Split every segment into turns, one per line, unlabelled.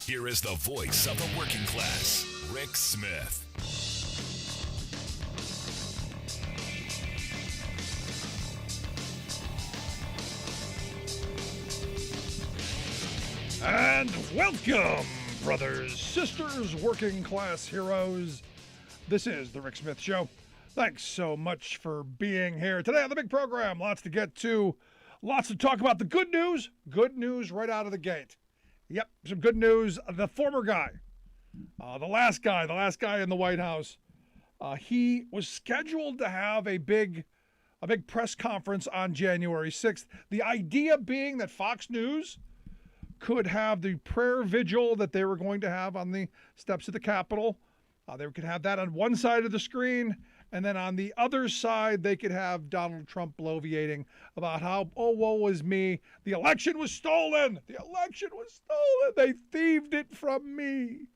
Here is the voice of the working class, Rick Smith.
And welcome, brothers, sisters, working class heroes. This is the Rick Smith Show. Thanks so much for being here today on the big program. Lots to get to, lots to talk about. The good news right out of the gate. Yep, some good news. The former guy, the last guy in the White House, he was scheduled to have a big press conference on January 6th. The idea being that Fox News could have the prayer vigil that they were going to have on the steps of the Capitol. They could have that on one side of the screen, and then on the other side, they could have Donald Trump bloviating about how, oh, woe is me, the election was stolen. The election was stolen. They thieved it from me.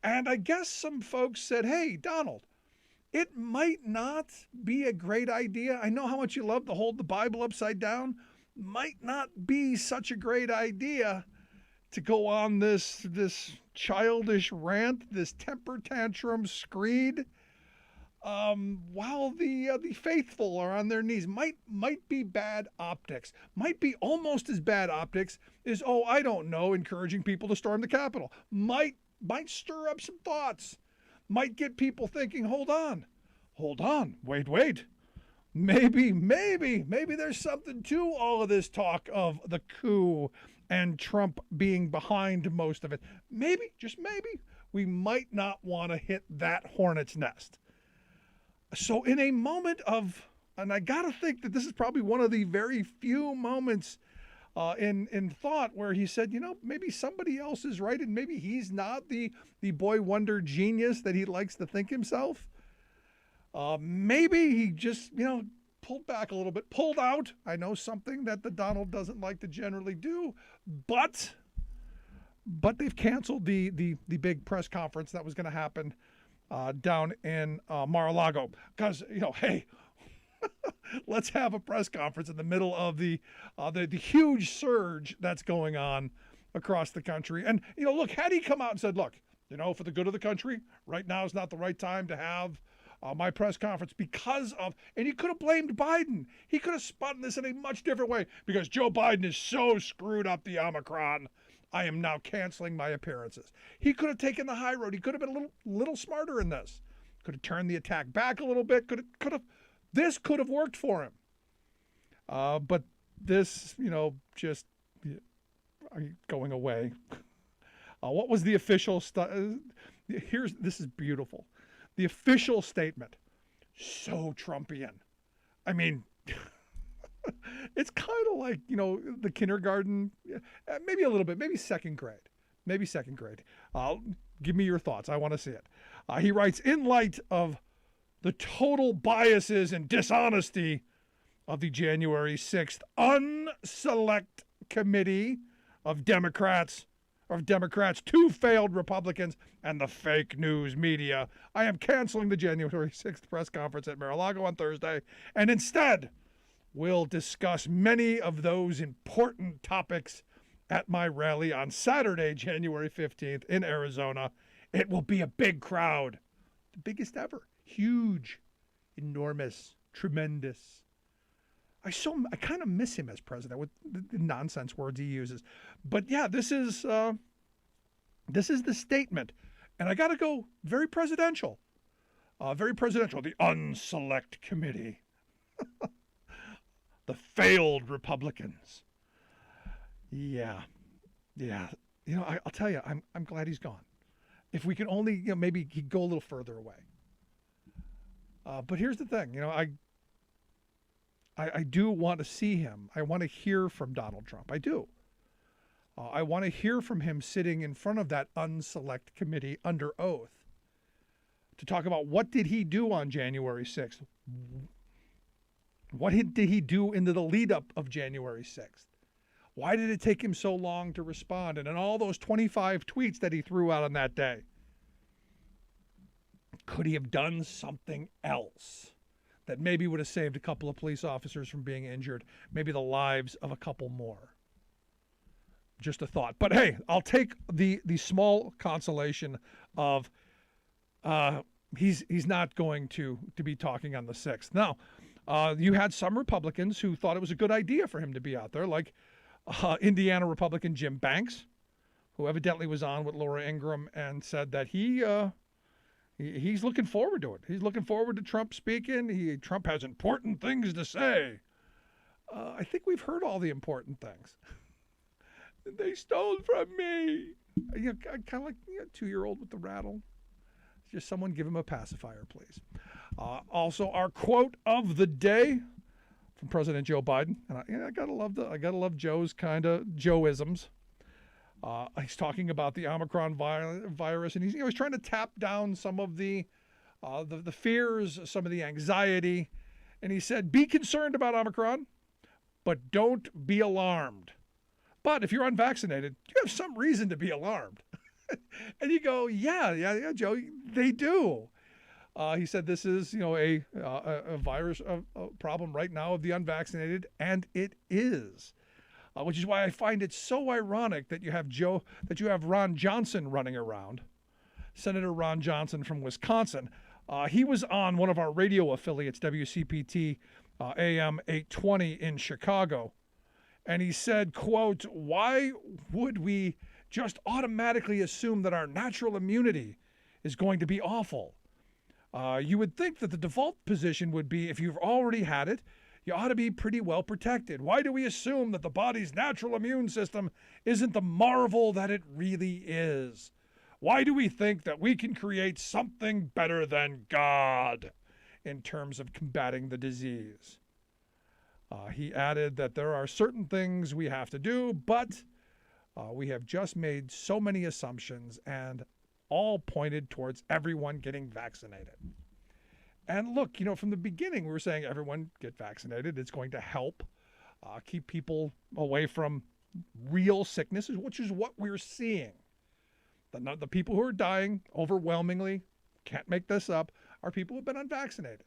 And I guess some folks said, hey, Donald, it might not be a great idea. I know how much you love to hold the Bible upside down. Might not be such a great idea to go on this childish rant, this temper tantrum screed, while the faithful are on their knees. Might be bad optics. Might be almost as bad optics as, I don't know, encouraging people to storm the Capitol. Might stir up some thoughts. Might get people thinking, hold on, wait. Maybe there's something to all of this talk of the coup and Trump being behind most of it. Maybe, just maybe, we might not want to hit that hornet's nest. So in a moment of, and I got to think that this is probably one of the very few moments in thought where he said, maybe somebody else is right and maybe he's not the boy wonder genius that he likes to think himself. Maybe he just, pulled back a little bit, pulled out. I know something that the Donald doesn't like to generally do, but they've canceled the big press conference that was going to happen down in Mar-a-Lago because, hey, let's have a press conference in the middle of the huge surge that's going on across the country. And, look, had he come out and said, look, for the good of the country, right now is not the right time to have my press conference because of, and he could have blamed Biden. He could have spun this in a much different way because Joe Biden is so screwed up the Omicron. I am now canceling my appearances. He could have taken the high road. He could have been a little smarter in this. Could have turned the attack back a little bit. This could have worked for him. But this, just going away. What was the official this is beautiful. The official statement, so Trumpian. I mean, it's kind of like, the kindergarten, maybe a little bit, maybe second grade. Give me your thoughts. I want to see it. He writes, in light of the total biases and dishonesty of the January 6th unselect committee of Democrats, two failed Republicans, and the fake news media, I am canceling the January 6th press conference at Mar-a-Lago on Thursday, and instead will discuss many of those important topics at my rally on Saturday, January 15th in Arizona. It will be a big crowd, the biggest ever, huge, enormous, tremendous. I kind of miss him as president with the nonsense words he uses. But yeah, this is the statement. And I got to go very presidential. The unselect committee. The failed Republicans. Yeah. I'll tell you, I'm glad he's gone. If we can only, maybe he'd go a little further away. But here's the thing, I do want to see him. I want to hear from Donald Trump. I do. I want to hear from him sitting in front of that unselect committee under oath to talk about what did he do on January 6th? What did he do into the lead up of January 6th? Why did it take him so long to respond? And in all those 25 tweets that he threw out on that day, could he have done something else that maybe would have saved a couple of police officers from being injured, maybe the lives of a couple more? just a thought. But hey, I'll take the small consolation of he's not going to be talking on the 6th. Now, you had some Republicans who thought it was a good idea for him to be out there, like Indiana Republican Jim Banks, who evidently was on with Laura Ingraham and said that he's looking forward to it. He's looking forward to Trump speaking. Trump has important things to say. I think we've heard all the important things. They stole from me. Kind of like a 2-year-old with the rattle. Just someone give him a pacifier, please. Also, our quote of the day from President Joe Biden, and I gotta love Joe's kind of Joeisms. He's talking about the Omicron virus, and he's trying to tap down some of the fears, some of the anxiety, and he said, "Be concerned about Omicron, but don't be alarmed. But if you're unvaccinated, you have some reason to be alarmed." And you go, yeah, Joe, they do. He said this is, a virus a problem right now of the unvaccinated, and it is, which is why I find it so ironic that you have Ron Johnson running around, Senator Ron Johnson from Wisconsin. He was on one of our radio affiliates, WCPT AM 820 in Chicago, and he said, quote, "Why would we just automatically assume that our natural immunity is going to be awful? You would think that the default position would be if you've already had it, you ought to be pretty well protected. Why do we assume that the body's natural immune system isn't the marvel that it really is? Why do we think that we can create something better than God in terms of combating the disease?" He added that there are certain things we have to do, but we have just made so many assumptions and all pointed towards everyone getting vaccinated. And look, from the beginning, we were saying everyone get vaccinated. It's going to help keep people away from real sicknesses, which is what we're seeing. The people who are dying overwhelmingly, can't make this up, are people who have been unvaccinated.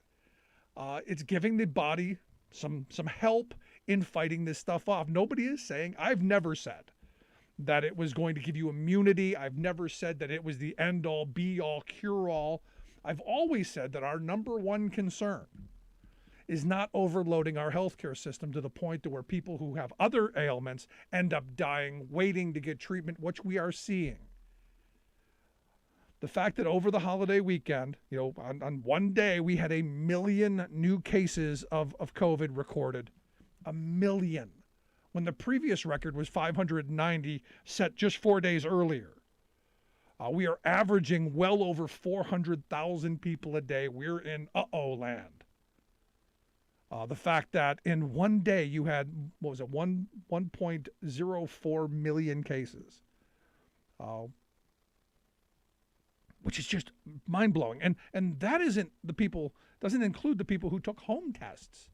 It's giving the body some help in fighting this stuff off. Nobody is saying, I've never said that it was going to give you immunity. I've never said that it was the end-all, be-all, cure-all. I've always said that our number one concern is not overloading our healthcare system to the point to where people who have other ailments end up dying, waiting to get treatment, which we are seeing. The fact that over the holiday weekend, on one day, we had 1 million new cases of COVID recorded. 1 million. When the previous record was 590, set just 4 days earlier. We are averaging well over 400,000 people a day. We're in land. The fact that in one day you had, 1.04 million cases, which is just mind-blowing. And that doesn't include the people who took home tests.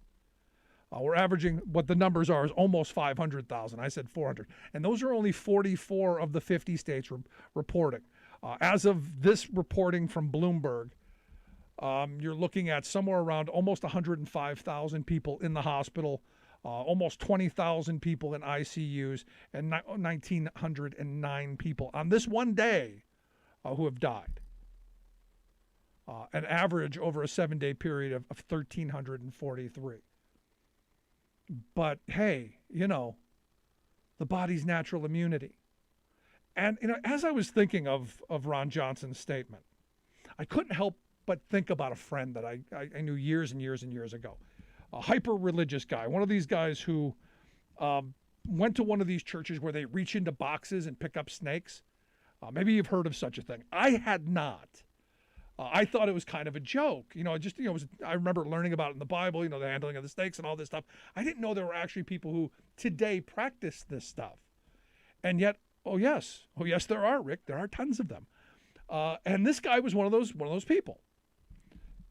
We're averaging, what the numbers are, is almost 500,000. I said 400. And those are only 44 of the 50 states reporting. As of this reporting from Bloomberg, you're looking at somewhere around almost 105,000 people in the hospital, almost 20,000 people in ICUs, and 1,909 people on this one day who have died. An average over a 7-day period of 1,343. But hey, the body's natural immunity. And as I was thinking of Ron Johnson's statement, I couldn't help but think about a friend that I knew years and years and years ago. A hyper-religious guy, one of these guys who went to one of these churches where they reach into boxes and pick up snakes. Maybe you've heard of such a thing. I had not. I thought it was kind of a joke. I remember learning about it in the Bible, the handling of the snakes and all this stuff. I didn't know there were actually people who today practice this stuff. And yet, oh yes, there are, Rick. There are tons of them. And this guy was one of those people.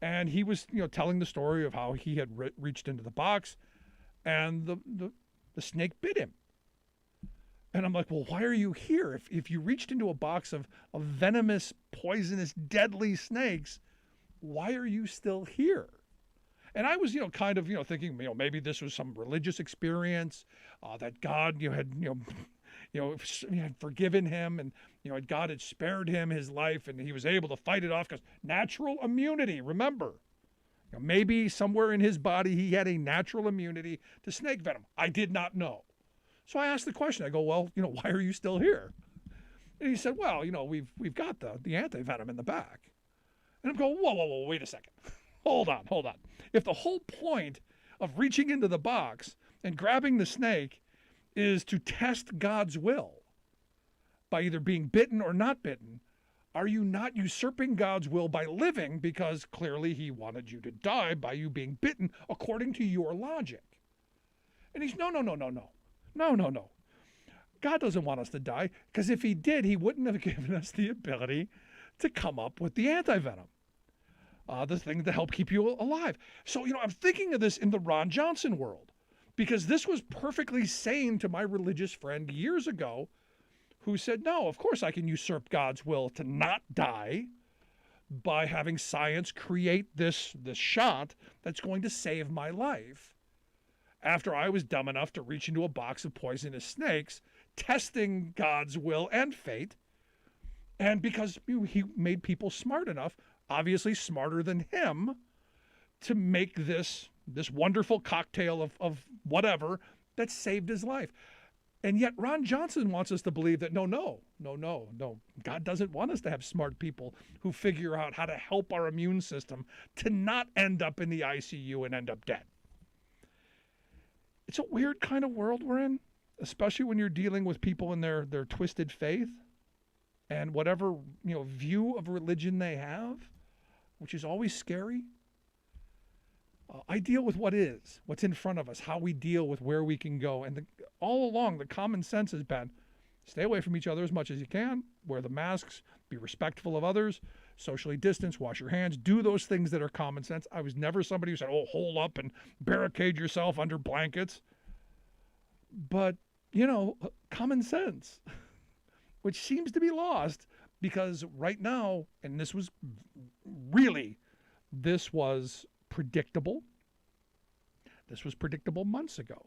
And he was, telling the story of how he had reached into the box and the snake bit him. And I'm like, well, why are you here? If you reached into a box of venomous, poisonous, deadly snakes, why are you still here? And I was, kind of, thinking, maybe this was some religious experience that God, had, had forgiven him, and God had spared him his life, and he was able to fight it off because natural immunity. Remember, maybe somewhere in his body he had a natural immunity to snake venom. I did not know. So I asked the question. I go, well, why are you still here? And he said, well, we've got the anti-venom in the back. And I'm going, whoa, wait a second. Hold on. If the whole point of reaching into the box and grabbing the snake is to test God's will by either being bitten or not bitten, are you not usurping God's will by living because clearly he wanted you to die by you being bitten according to your logic? And he's, no. God doesn't want us to die, because if he did, he wouldn't have given us the ability to come up with the antivenom, the thing to help keep you alive. So, I'm thinking of this in the Ron Johnson world, because this was perfectly sane to my religious friend years ago who said, no, of course I can usurp God's will to not die by having science create this shot that's going to save my life, after I was dumb enough to reach into a box of poisonous snakes, testing God's will and fate. And because he made people smart enough, obviously smarter than him, to make this wonderful cocktail of whatever that saved his life. And yet Ron Johnson wants us to believe that no. God doesn't want us to have smart people who figure out how to help our immune system to not end up in the ICU and end up dead. It's a weird kind of world we're in, especially when you're dealing with people in their twisted faith and whatever view of religion they have, which is always scary. I deal with what's in front of us, how we deal with where we can go. And all along, the common sense has been, stay away from each other as much as you can, wear the masks, be respectful of others, socially distance, wash your hands, do those things that are common sense. I was never somebody who said, hole up and barricade yourself under blankets. But, common sense, which seems to be lost, because right now, and this was predictable. This was predictable months ago.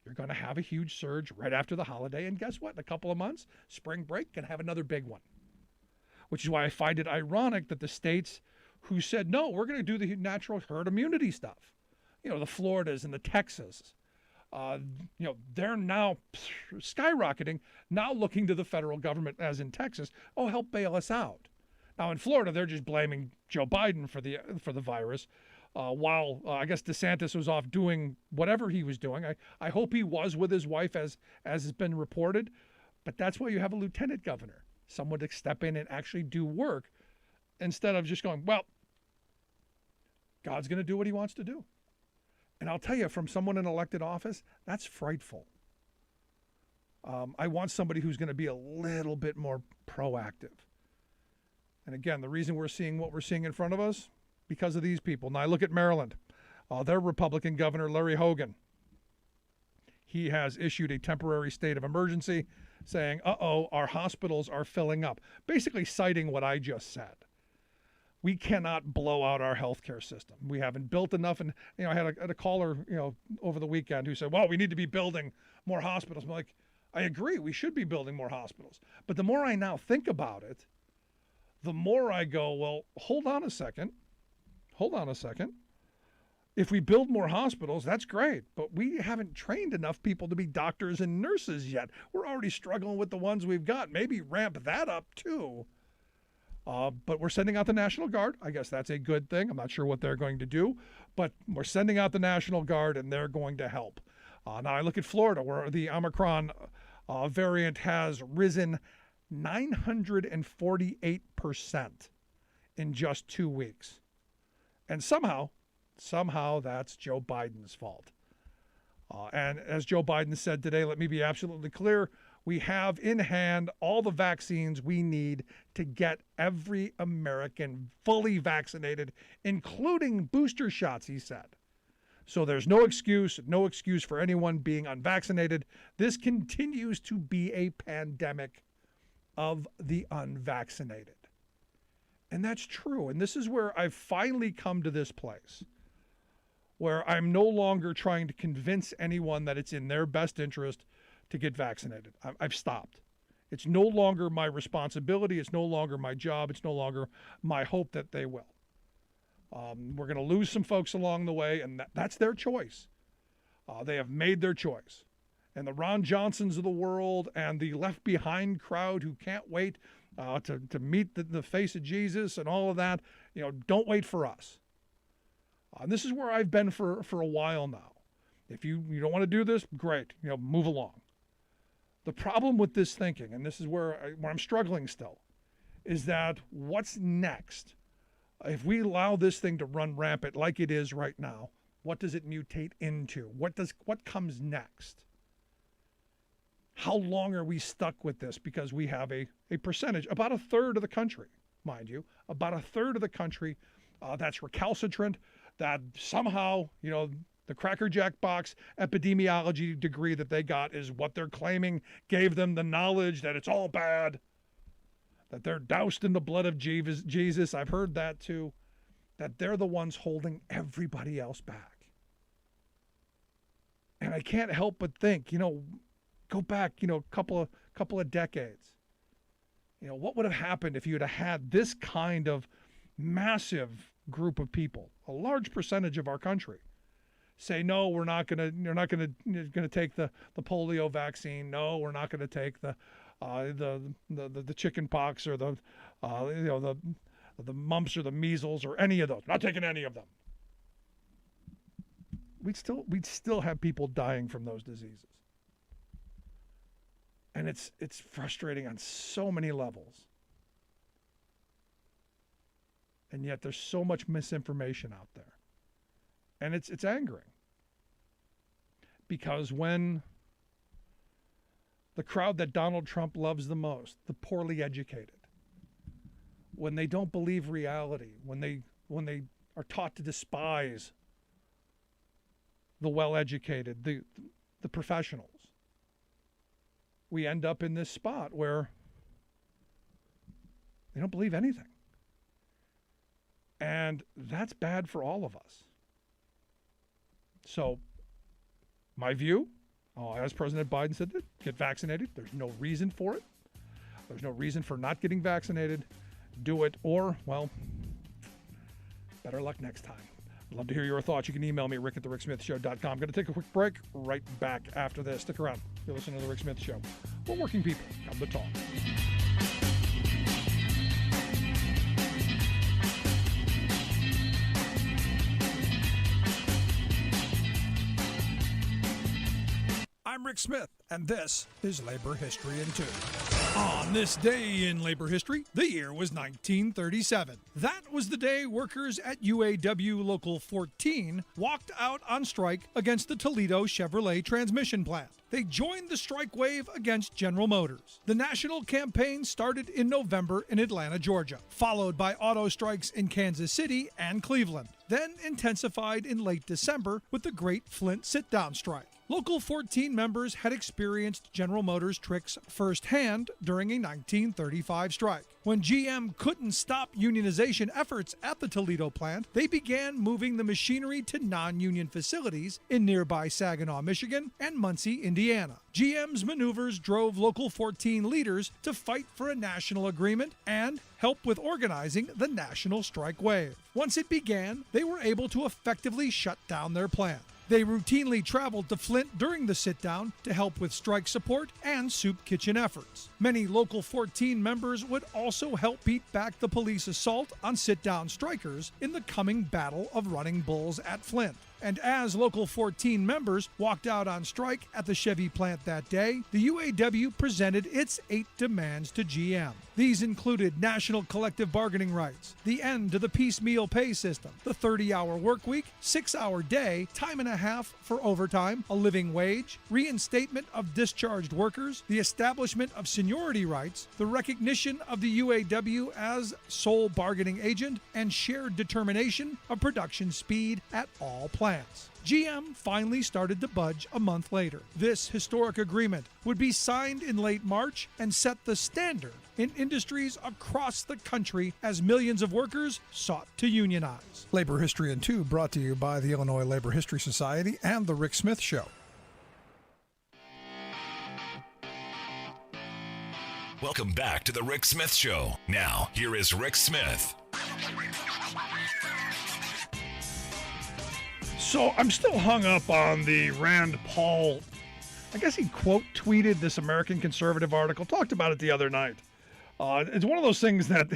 You're going to have a huge surge right after the holiday. And guess what? In a couple of months, spring break, can have another big one. Which is why I find it ironic that the states who said, no, we're going to do the natural herd immunity stuff, the Floridas and the Texas, they're now skyrocketing, now looking to the federal government, as in Texas, help bail us out. Now in Florida, they're just blaming Joe Biden for the virus, while I guess DeSantis was off doing whatever he was doing. I hope he was with his wife, as has been reported, but that's why you have a lieutenant governor, someone to step in and actually do work, instead of just going, well, God's going to do what he wants to do. And I'll tell you, from someone in elected office, that's frightful. I want somebody who's going to be a little bit more proactive. And again, the reason we're seeing what we're seeing in front of us, because of these people. Now I look at Maryland. Their Republican governor, Larry Hogan, he has issued a temporary state of emergency saying, our hospitals are filling up, basically citing what I just said. We cannot blow out our healthcare system. We haven't built enough. And, I had a caller, over the weekend who said, well, we need to be building more hospitals. I'm like, I agree. We should be building more hospitals. But the more I now think about it, the more I go, well, hold on a second. If we build more hospitals, that's great. But we haven't trained enough people to be doctors and nurses yet. We're already struggling with the ones we've got. Maybe ramp that up too. But we're sending out the National Guard. I guess that's a good thing. I'm not sure what they're going to do, but we're sending out the National Guard, and they're going to help. Now I look at Florida, where the Omicron variant has risen 948% in just 2 weeks. And somehow that's Joe Biden's fault. And as Joe Biden said today, let me be absolutely clear, we have in hand all the vaccines we need to get every American fully vaccinated, including booster shots, he said. So there's no excuse for anyone being unvaccinated. This continues to be a pandemic of the unvaccinated. And that's true. And this is where I've finally come to this place where I'm no longer trying to convince anyone that it's in their best interest to get vaccinated. I've stopped. It's no longer my responsibility. It's no longer my job. It's no longer my hope that they will. We're going to lose some folks along the way, and that's their choice. They have made their choice. And the Ron Johnsons of the world and the Left Behind crowd who can't wait to meet the face of Jesus and all of that, don't wait for us. And this is where I've been for a while now. If you don't want to do this, great, move along. The problem with this thinking, and this is where I'm struggling still, is that what's next? If we allow this thing to run rampant like it is right now, what does it mutate into? What comes next? How long are we stuck with this? Because we have a percentage, about a third of the country, mind you, about a third of the country that's recalcitrant, that somehow, the Cracker Jack box epidemiology degree that they got is what they're claiming gave them the knowledge that it's all bad, that they're doused in the blood of Jesus. I've heard that too, that they're the ones holding everybody else back. And I can't help but think, go back, a couple of decades. What would have happened if you had this kind of massive group of people, a large percentage of our country, say, no, you're not going to take the polio vaccine. No, we're not going to take the chicken pox or the mumps or the measles or any of those. Not taking any of them. We'd still have people dying from those diseases. And it's frustrating on so many levels. And yet there's so much misinformation out there. And it's angering. Because when the crowd that Donald Trump loves the most, the poorly educated, when they don't believe reality, when they are taught to despise the well-educated, the professionals, we end up in this spot where they don't believe anything. And that's bad for all of us. So, my view, as President Biden said, get vaccinated. There's no reason for it. There's no reason for not getting vaccinated. Do it, or, well, better luck next time. I'd love to hear your thoughts. You can email me, rick@thericksmithshow.com. I'm going to take a quick break. Right back after this. Stick around. You're listening to The Rick Smith Show. We're working people. Come to talk. I'm Rick Smith, and this is Labor History in 2. On this day in labor history, the year was 1937. That was the day workers at UAW Local 14 walked out on strike against the Toledo Chevrolet transmission plant. They joined the strike wave against General Motors. The national campaign started in November in Atlanta, Georgia, followed by auto strikes in Kansas City and Cleveland, then intensified in late December with the Great Flint Sit-Down Strike. Local 14 members had experienced General Motors' tricks firsthand during a 1935 strike. When GM couldn't stop unionization efforts at the Toledo plant, they began moving the machinery to non-union facilities in nearby Saginaw, Michigan, and Muncie, Indiana. GM's maneuvers drove Local 14 leaders to fight for a national agreement and help with organizing the national strike wave. Once it began, they were able to effectively shut down their plant. They routinely traveled to Flint during the sit-down to help with strike support and soup kitchen efforts. Many Local 14 members would also help beat back the police assault on sit-down strikers in the coming Battle of Running Bulls at Flint. And as Local 14 members walked out on strike at the Chevy plant that day, the UAW presented its 8 demands to GM. These included national collective bargaining rights, the end to the piecemeal pay system, the 30-hour work week, 6-hour day, time and a half for overtime, a living wage, reinstatement of discharged workers, the establishment of seniority rights, the recognition of the UAW as sole bargaining agent, and shared determination of production speed at all plants. GM finally started to budge a month later. This historic agreement would be signed in late March and set the standard in industries across the country as millions of workers sought to unionize. Labor History in 2 brought to you by the Illinois Labor History Society and The Rick Smith Show.
Welcome back to the Rick Smith Show. Now, here is Rick Smith.
So I'm still hung up on the Rand Paul, I guess he quote tweeted this American Conservative article, talked about it the other night. It's one of those things that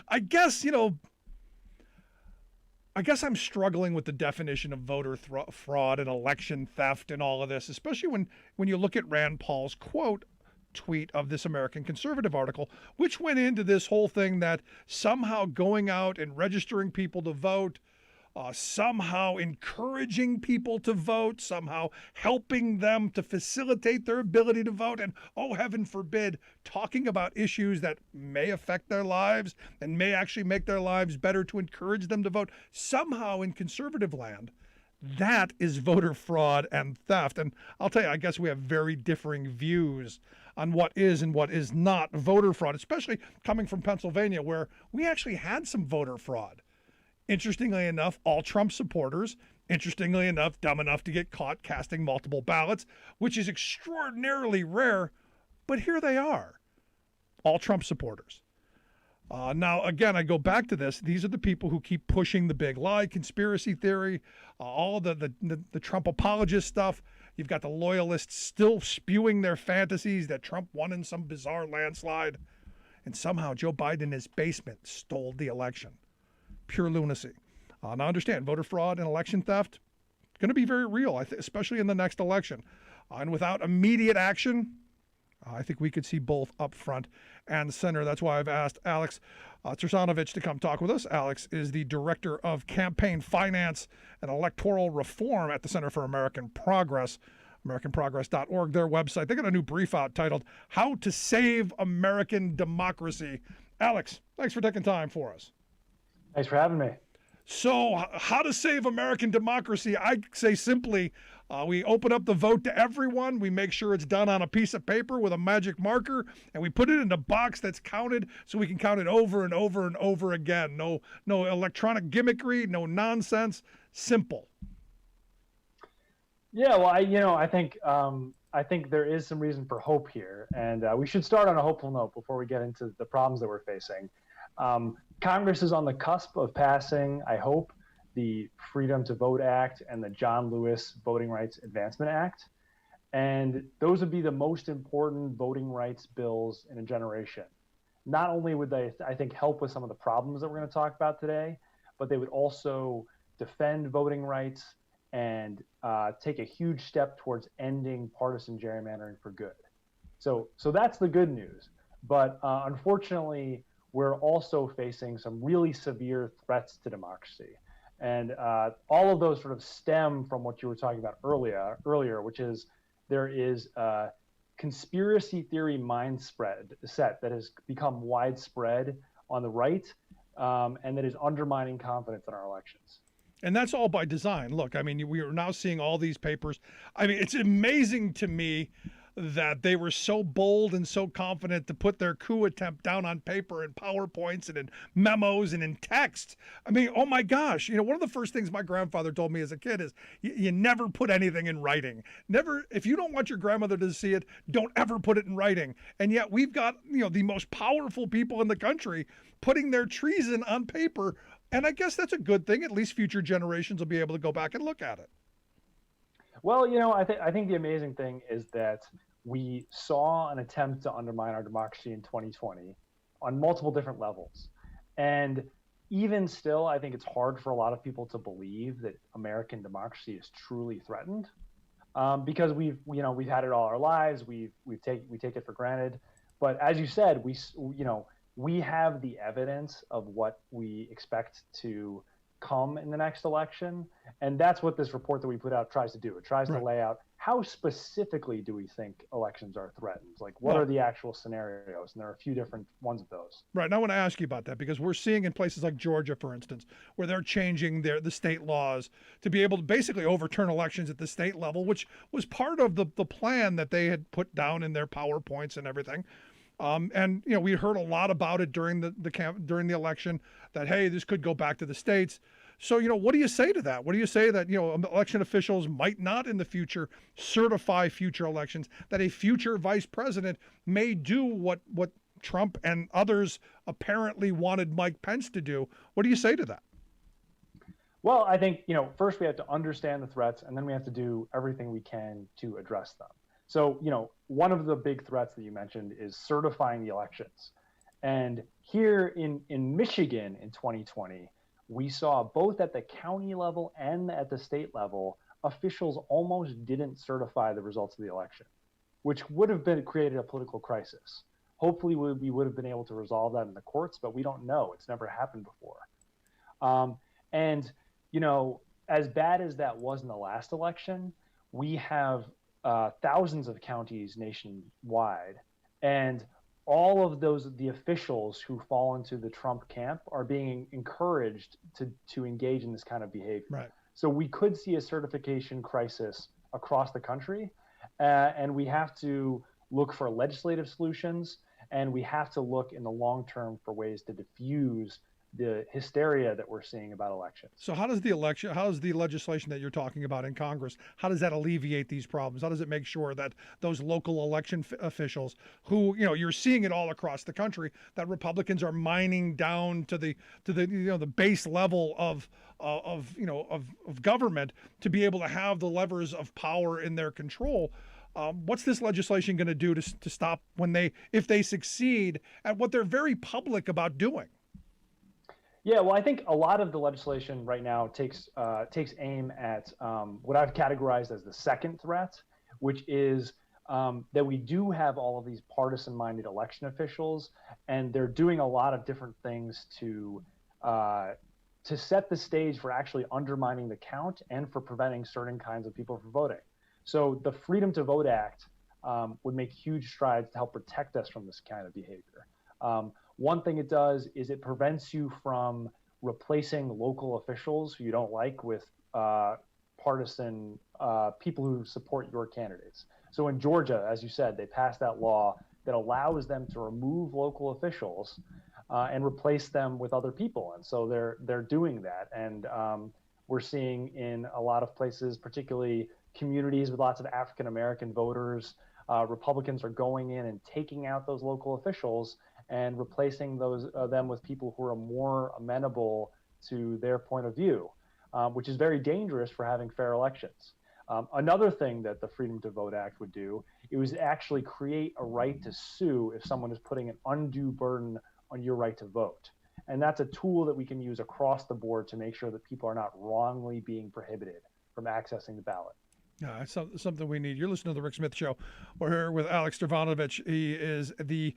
I guess I'm struggling with the definition of voter fraud and election theft and all of this, especially when you look at Rand Paul's quote tweet of this American Conservative article, which went into this whole thing that somehow going out and registering people to vote, somehow encouraging people to vote, somehow helping them to facilitate their ability to vote, and, oh, heaven forbid, talking about issues that may affect their lives and may actually make their lives better to encourage them to vote. Somehow in conservative land, that is voter fraud and theft. And I'll tell you, I guess we have very differing views on what is and what is not voter fraud, especially coming from Pennsylvania, where we actually had some voter fraud. Interestingly enough, all Trump supporters, interestingly enough, dumb enough to get caught casting multiple ballots, which is extraordinarily rare, but here they are, all Trump supporters. Now, again, I go back to this. These are the people who keep pushing the big lie, conspiracy theory, all the Trump apologist stuff. You've got the loyalists still spewing their fantasies that Trump won in some bizarre landslide, and somehow Joe Biden in his basement stole the election. Pure lunacy. Now understand, voter fraud and election theft going to be very real, especially in the next election. And without immediate action, I think we could see both up front and center. That's why I've asked Alex Tausanovitch to come talk with us. Alex is the Director of Campaign Finance and Electoral Reform at the Center for American Progress, AmericanProgress.org, their website. They got a new brief out titled, How to Save American Democracy. Alex, thanks for taking time for us.
Thanks for having me.
So how to save American democracy? I say simply, we open up the vote to everyone. We make sure it's done on a piece of paper with a magic marker, and we put it in a box that's counted so we can count it over and over and over again. No electronic gimmickry, no nonsense. Simple. Yeah, well,
I think there is some reason for hope here, and we should start on a hopeful note before we get into the problems that we're facing. Congress is on the cusp of passing, I hope, the Freedom to Vote Act and the John Lewis Voting Rights Advancement Act. And those would be the most important voting rights bills in a generation. Not only would they, I think, help with some of the problems that we're going to talk about today, but they would also defend voting rights and take a huge step towards ending partisan gerrymandering for good. So that's the good news. But unfortunately, we're also facing some really severe threats to democracy. And all of those sort of stem from what you were talking about earlier, which is there is a conspiracy theory set that has become widespread on the right and that is undermining confidence in our elections.
And that's all by design. Look, I mean, we are now seeing all these papers. I mean, it's amazing to me that they were so bold and so confident to put their coup attempt down on paper in PowerPoints and in memos and in text. I mean, oh my gosh, one of the first things my grandfather told me as a kid is you never put anything in writing. Never, if you don't want your grandmother to see it, don't ever put it in writing. And yet we've got, the most powerful people in the country putting their treason on paper. And I guess that's a good thing. At least future generations will be able to go back and look at it.
Well, I think the amazing thing is that we saw an attempt to undermine our democracy in 2020 on multiple different levels. And even still, I think it's hard for a lot of people to believe that American democracy is truly threatened because we've had it all our lives. We take it for granted. But as you said, we have the evidence of what we expect to come in the next election. And that's what this report that we put out tries to do. It tries to lay out how specifically do we think elections are threatened? Like, what are the actual scenarios? And there are a few different ones of those.
Right. And I want to ask you about that because we're seeing in places like Georgia, for instance, where they're changing the state laws to be able to basically overturn elections at the state level, which was part of the plan that they had put down in their PowerPoints and everything. And we heard a lot about it during the election that, hey, this could go back to the states. So, what do you say to that? What do you say that, election officials might not in the future certify future elections, that a future vice president may do what Trump and others apparently wanted Mike Pence to do? What do you say to that?
Well, I think, first we have to understand the threats, and then we have to do everything we can to address them. So, one of the big threats that you mentioned is certifying the elections. And here in Michigan in 2020, we saw both at the county level and at the state level, officials almost didn't certify the results of the election, which would have created a political crisis. Hopefully, we would have been able to resolve that in the courts, but we don't know. It's never happened before. And as bad as that was in the last election, we have thousands of counties nationwide, and all of the officials who fall into the Trump camp are being encouraged to engage in this kind of behavior.
Right.
So we could see a certification crisis across the country, and we have to look for legislative solutions, and we have to look in the long term for ways to diffuse the hysteria that we're seeing about elections.
So how does the legislation that you're talking about in Congress, how does that alleviate these problems? How does it make sure that those local election officials who, you're seeing it all across the country, that Republicans are mining down to the the base level of government to be able to have the levers of power in their control? What's this legislation going to do to stop if they succeed at what they're very public about doing?
Yeah, well, I think a lot of the legislation right now takes aim at what I've categorized as the second threat, which is that we do have all of these partisan-minded election officials, and they're doing a lot of different things to set the stage for actually undermining the count and for preventing certain kinds of people from voting. So the Freedom to Vote Act would make huge strides to help protect us from this kind of behavior. One thing it does is it prevents you from replacing local officials who you don't like with partisan people who support your candidates. So in Georgia, as you said, they passed that law that allows them to remove local officials and replace them with other people. And so they're doing that. And we're seeing in a lot of places, particularly communities with lots of African-American voters, Republicans are going in and taking out those local officials and replacing them with people who are more amenable to their point of view, which is very dangerous for having fair elections. Another thing that the Freedom to Vote Act would do, it was actually create a right to sue if someone is putting an undue burden on your right to vote. And that's a tool that we can use across the board to make sure that people are not wrongly being prohibited from accessing the ballot.
Yeah, it's something we need. You're listening to the Rick Smith Show. We're here with Alex Tausanovitch. He is the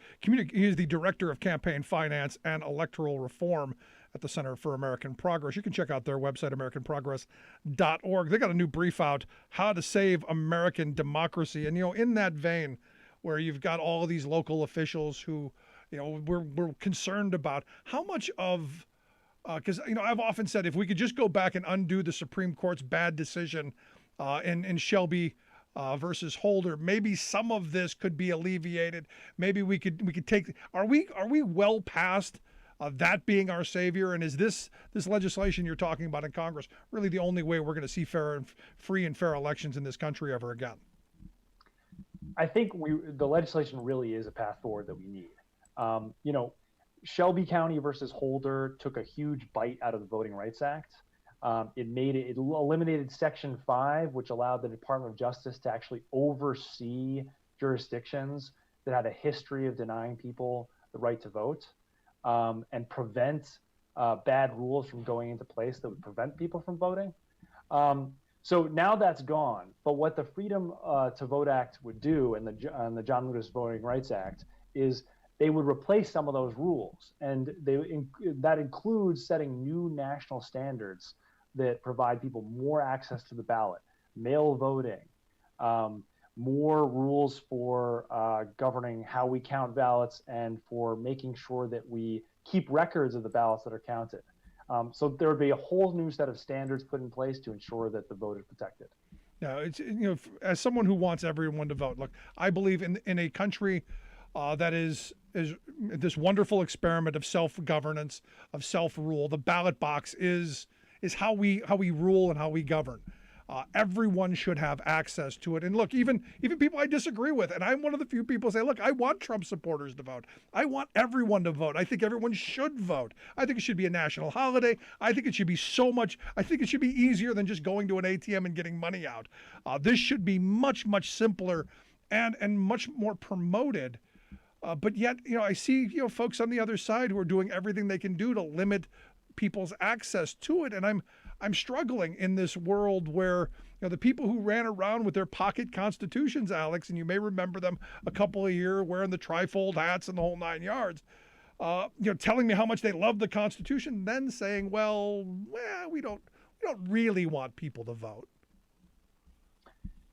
Director of Campaign Finance and Electoral Reform at the Center for American Progress. You can check out their website, americanprogress.org. They got a new brief out, How to Save American Democracy. And, in that vein, where you've got all of these local officials who, we're concerned about how much of, because, I've often said if we could just go back and undo the Supreme Court's bad decision in Shelby versus Holder, maybe some of this could be alleviated. Maybe we could take. Are we well past that being our savior? And is this legislation you're talking about in Congress really the only way we're going to see free and fair elections in this country ever again?
I think the legislation really is a path forward that we need. Shelby County versus Holder took a huge bite out of the Voting Rights Act. It eliminated Section 5, which allowed the Department of Justice to actually oversee jurisdictions that had a history of denying people the right to vote, and prevent bad rules from going into place that would prevent people from voting. So now that's gone. But what the Freedom to Vote Act would do, and the John Lewis Voting Rights Act, is they would replace some of those rules, and that includes setting new national standards that provide people more access to the ballot, mail voting, more rules for governing how we count ballots, and for making sure that we keep records of the ballots that are counted. So there would be a whole new set of standards put in place to ensure that the vote is protected.
Yeah, it's as someone who wants everyone to vote, look, I believe in a country that is this wonderful experiment of self-governance, of self-rule. The ballot box is is how we rule and how we govern. Everyone should have access to it. And look, even people I disagree with, and I'm one of the few people who say, look, I want Trump supporters to vote. I want everyone to vote. I think everyone should vote. I think it should be a national holiday. I think it should be I think it should be easier than just going to an ATM and getting money out. This should be much, much simpler and much more promoted. But yet, I see, folks on the other side who are doing everything they can do to limit people's access to it. And I'm struggling in this world where, the people who ran around with their pocket constitutions, Alex, and you may remember them a couple of years wearing the trifold hats and the whole 9 yards, telling me how much they love the Constitution, then saying, well, we don't really want people to vote.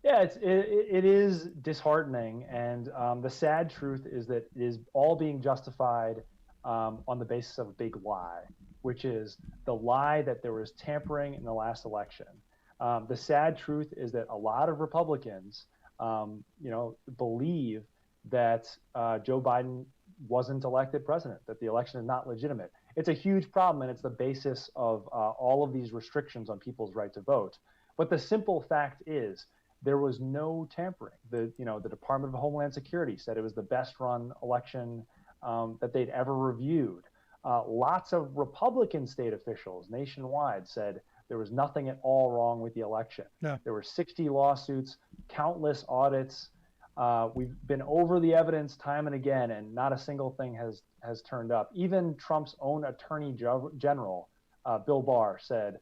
Yeah, it is disheartening, and the sad truth is that it is all being justified on the basis of a big lie, which is the lie that there was tampering in the last election. The sad truth is that a lot of Republicans, believe that Joe Biden wasn't elected president, that the election is not legitimate. It's a huge problem, and it's the basis of all of these restrictions on people's right to vote. But the simple fact is, there was no tampering. The Department of Homeland Security said it was the best run election that they'd ever reviewed. Lots of Republican state officials nationwide said there was nothing at all wrong with the election.
Yeah.
There were 60 lawsuits, countless audits. We've been over the evidence time and again, and not a single thing has turned up. Even Trump's own Attorney General, Bill Barr, said,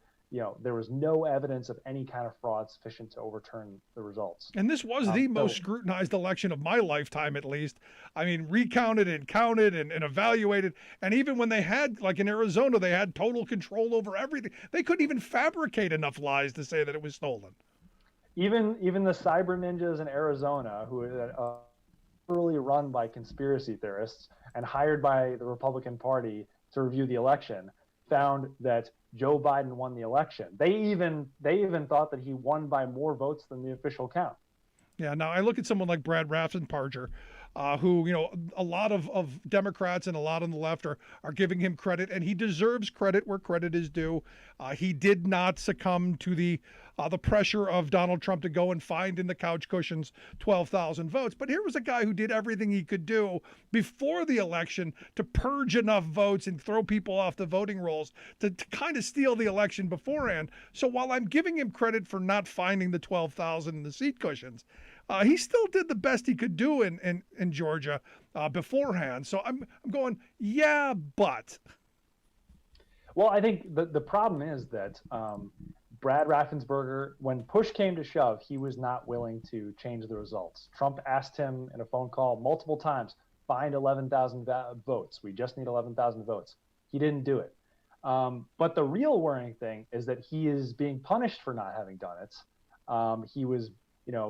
there was no evidence of any kind of fraud sufficient to overturn the results.
And this was the most scrutinized election of my lifetime, at least. I mean, recounted and counted and evaluated. And even when they had, like in Arizona, they had total control over everything. They couldn't even fabricate enough lies to say that it was stolen.
Even the cyber ninjas in Arizona, who are literally run by conspiracy theorists and hired by the Republican Party to review the election, found that Joe Biden won the election. They even thought that he won by more votes than the official count.
Yeah. Now I look at someone like Brad Raffensperger, who, a lot of Democrats and a lot on the left are giving him credit, and he deserves credit where credit is due. He did not succumb to the pressure of Donald Trump to go and find in the couch cushions 12,000 votes. But here was a guy who did everything he could do before the election to purge enough votes and throw people off the voting rolls to kind of steal the election beforehand. So while I'm giving him credit for not finding the 12,000 in the seat cushions, he still did the best he could do in Georgia beforehand. So I'm going, yeah, but.
Well, I think the problem is that Brad Raffensperger, when push came to shove, he was not willing to change the results. Trump asked him in a phone call multiple times, find 11,000 votes. We just need 11,000 votes. He didn't do it. But the real worrying thing is that he is being punished for not having done it. He was,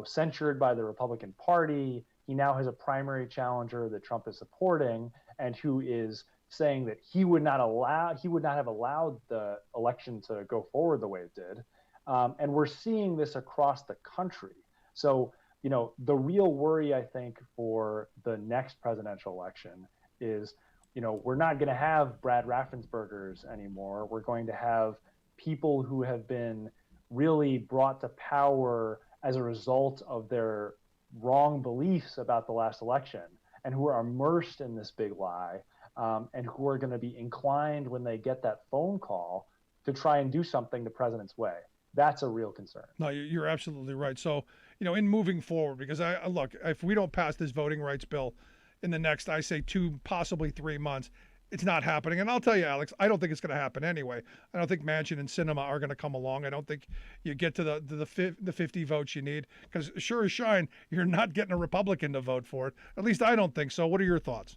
censured by the Republican Party. He now has a primary challenger that Trump is supporting, and who is saying that he would not have allowed the election to go forward the way it did. And we're seeing this across the country. So, the real worry, I think, for the next presidential election is, we're not going to have Brad Raffenspergers anymore. We're going to have people who have been really brought to power as a result of their wrong beliefs about the last election, and who are immersed in this big lie. And who are going to be inclined when they get that phone call to try and do something the president's way. That's a real concern.
No, you're absolutely right. So, in moving forward, because I look, if we don't pass this voting rights bill in the next, I say 2, possibly 3 months, it's not happening. And I'll tell you, Alex, I don't think it's going to happen anyway. I don't think Manchin and Sinema are going to come along. I don't think you get to the 50 votes you need, because sure as shine, you're not getting a Republican to vote for it. At least I don't think so. What are your thoughts?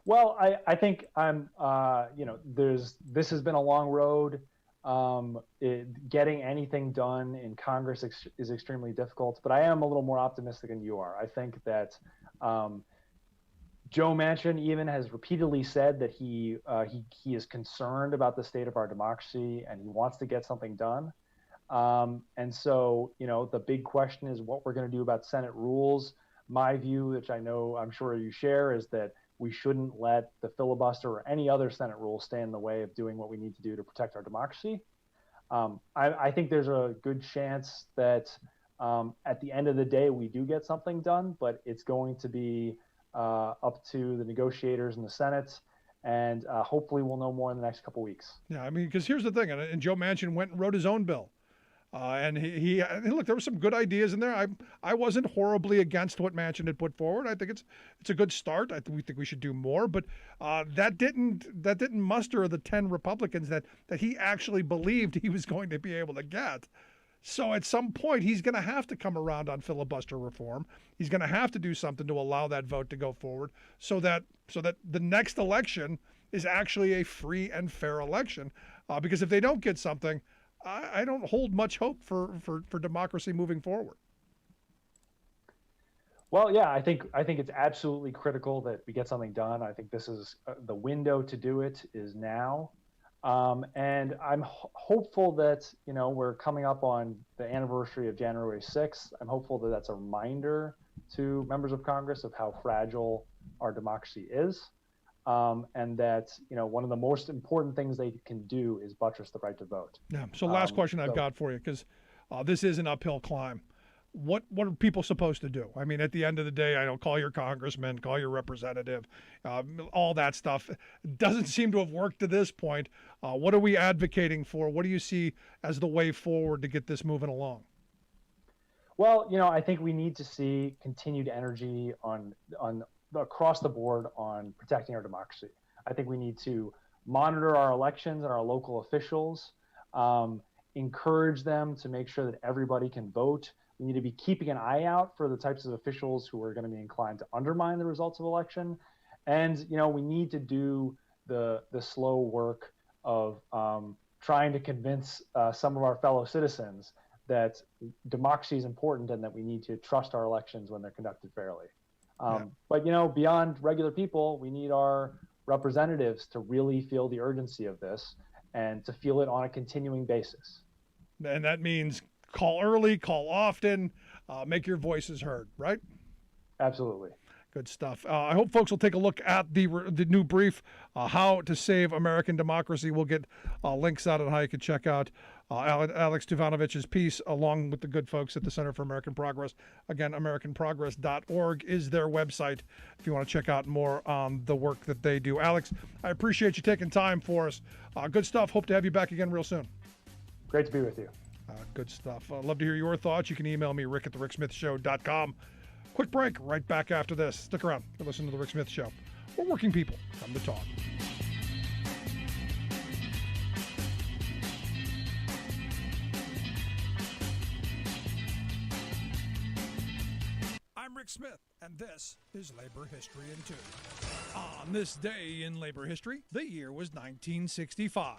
Well, I think this has been a long road. Getting anything done in Congress is extremely difficult, but I am a little more optimistic than you are. I think that Joe Manchin even has repeatedly said that he is concerned about the state of our democracy, and he wants to get something done. And so, the big question is what we're going to do about Senate rules. My view, which I'm sure you share, is that we shouldn't let the filibuster or any other Senate rule stand in the way of doing what we need to do to protect our democracy. I think there's a good chance that at the end of the day, we do get something done, but it's going to be up to the negotiators in the Senate. And hopefully we'll know more in the next couple weeks.
Yeah, I mean, because here's the thing, and Joe Manchin went and wrote his own bill. And he look, there were some good ideas in there. I wasn't horribly against what Manchin had put forward. I think it's a good start. We think we should do more, but that didn't muster the 10 Republicans that he actually believed he was going to be able to get. So at some point, he's going to have to come around on filibuster reform. He's going to have to do something to allow that vote to go forward so that the next election is actually a free and fair election. Because if they don't get something, I don't hold much hope for democracy moving forward.
Well, yeah, I think it's absolutely critical that we get something done. I think this is the window to do it is now. And I'm hopeful that, we're coming up on the anniversary of January 6th. I'm hopeful that that's a reminder to members of Congress of how fragile our democracy is. And that, one of the most important things they can do is buttress the right to vote.
Yeah. So last question I've got for you, because this is an uphill climb. What are people supposed to do? I mean, at the end of the day, I don't call your congressman, call your representative, all that stuff doesn't seem to have worked to this point. What are we advocating for? What do you see as the way forward to get this moving along?
Well, I think we need to see continued energy on across the board on protecting our democracy. I think we need to monitor our elections and our local officials, encourage them to make sure that everybody can vote. We need to be keeping an eye out for the types of officials who are going to be inclined to undermine the results of election. And, we need to do the slow work of trying to convince some of our fellow citizens that democracy is important and that we need to trust our elections when they're conducted fairly. But, beyond regular people, we need our representatives to really feel the urgency of this and to feel it on a continuing basis.
And that means call early, call often, make your voices heard, right?
Absolutely.
Good stuff. I hope folks will take a look at the new brief, How to Save American Democracy. We'll get links out on how you can check out Alex Tausanovich's piece, along with the good folks at the Center for American Progress. Again, AmericanProgress.org is their website if you want to check out more on the work that they do. Alex, I appreciate you taking time for us. Good stuff. Hope to have you back again real soon.
Great to be with you.
Good stuff. Love to hear your thoughts. You can email me, rick@thericksmithshow.com. Quick break, right back after this. Stick around. You're listening to The Rick Smith Show. We're working people. Come to talk. I'm Rick Smith, and this is Labor History in 2. On this day in labor history, the year was 1965.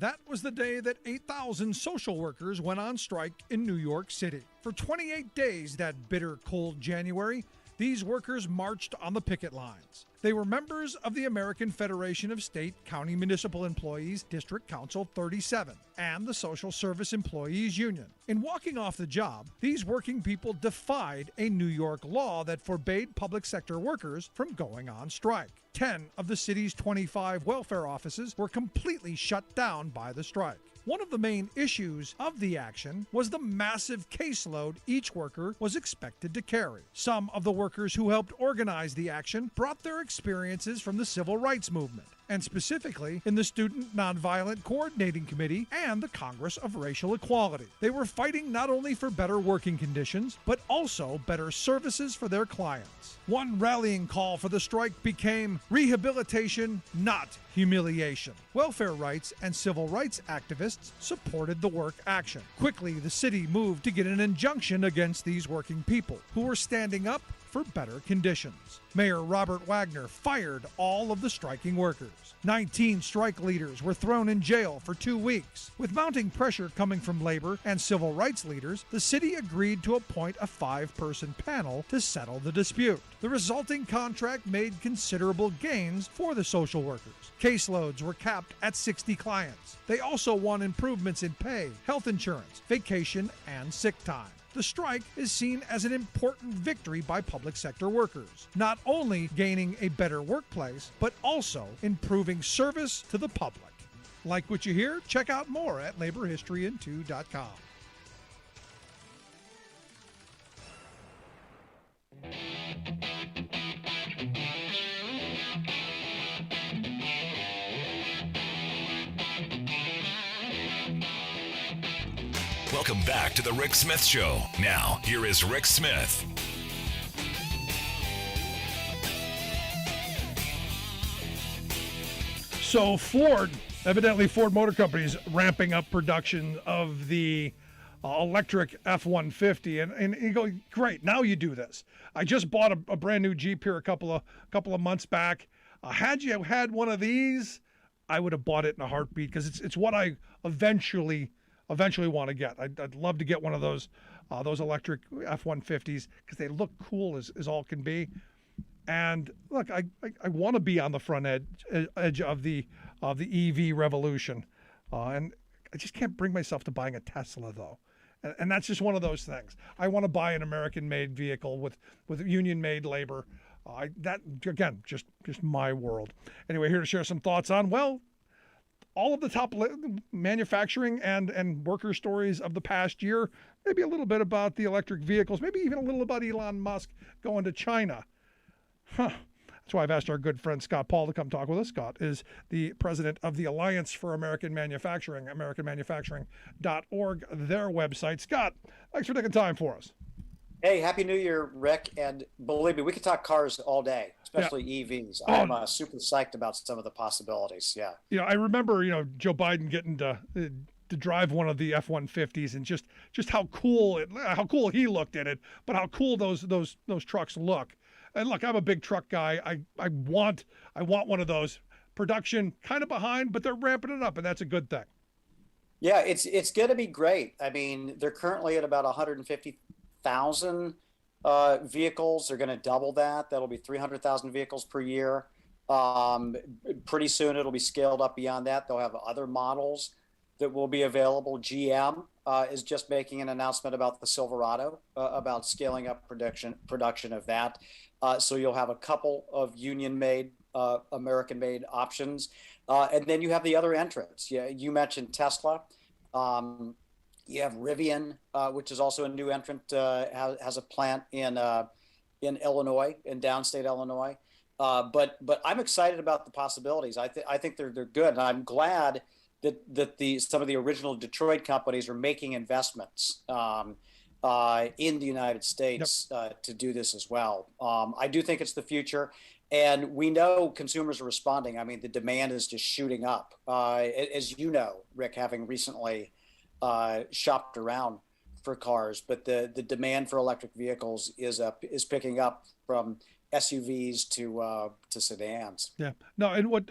That was the day that 8,000 social workers went on strike in New York City. For 28 days that bitter, cold January, these workers marched on the picket lines. They were members of the American Federation of State, County, Municipal Employees, District Council 37, and the Social Service Employees Union. In walking off the job, these working people defied a New York law that forbade public sector workers from going on strike. 10 of the city's 25 welfare offices were completely shut down by the strike. One of the main issues of the action was the massive caseload each worker was expected to carry. Some of the workers who helped organize the action brought their experiences from the civil rights movement, and specifically in the Student Nonviolent Coordinating Committee and the Congress of Racial Equality. They were fighting not only for better working conditions, but also better services for their clients. One rallying call for the strike became rehabilitation, not humiliation. Welfare rights and civil rights activists supported the work action. Quickly, the city moved to get an injunction against these working people who were standing up for better conditions. Mayor Robert Wagner fired all of the striking workers. 19 strike leaders were thrown in jail for 2 weeks. With mounting pressure coming from labor and civil rights leaders, the city agreed to appoint a 5-person panel to settle the dispute. The resulting contract made considerable gains for the social workers. Caseloads were capped at 60 clients. They also won improvements in pay, health insurance, vacation, and sick time. The strike is seen as an important victory by public sector workers, not only gaining a better workplace, but also improving service to the public. Like what you hear? Check out more at laborhistoryin2.com.
Welcome back to the Rick Smith Show. Now, here is Rick Smith.
So evidently Ford Motor Company is ramping up production of the electric F-150, and you go, great, now you do this. I just bought a brand new Jeep here a couple of months back. Had you had one of these, I would have bought it in a heartbeat, because it's what I eventually want to get. I'd love to get one of those electric F-150s, because they look cool as all can be. And look, I want to be on the front edge of the EV revolution, and I just can't bring myself to buying a Tesla though, and that's just one of those things. I want to buy an American-made vehicle with union-made labor. That again, just my world. Anyway, here to share some thoughts on all of the top manufacturing and worker stories of the past year. Maybe a little bit about the electric vehicles. Maybe even a little about Elon Musk going to China. That's why I've asked our good friend Scott Paul to come talk with us. Scott is the president of the Alliance for American Manufacturing, AmericanManufacturing.org, their website. Scott, thanks for taking time for us.
Hey, Happy New Year, Rick. And believe me, we could talk cars all day, especially EVs. I'm super psyched about some of the possibilities. Yeah.
I remember, Joe Biden getting to drive one of the F-150s, and just how cool he looked in it, but how cool those trucks look. And look, I'm a big truck guy. I want one of those. Production kind of behind, but they're ramping it up, and that's a good thing.
Yeah, it's going to be great. I mean, they're currently at about 150,000 vehicles. They're going to double that. That'll be 300,000 vehicles per year. Pretty soon, it'll be scaled up beyond that. They'll have other models that will be available. GM is just making an announcement about the Silverado, about scaling up production of that. So you'll have a couple of union-made, American-made options. And then you have the other entrants. Yeah, you mentioned Tesla. You have Rivian, which is also a new entrant, has a plant in Illinois, in downstate Illinois. But I'm excited about the possibilities. I think they're good. And I'm glad that some of the original Detroit companies are making investments in the United States to do this as well. I do think it's the future, and we know consumers are responding. I mean, the demand is just shooting up. As you know, Rick, having recently shopped around for cars, but the demand for electric vehicles is picking up from SUVs to sedans.
Yeah. No, and what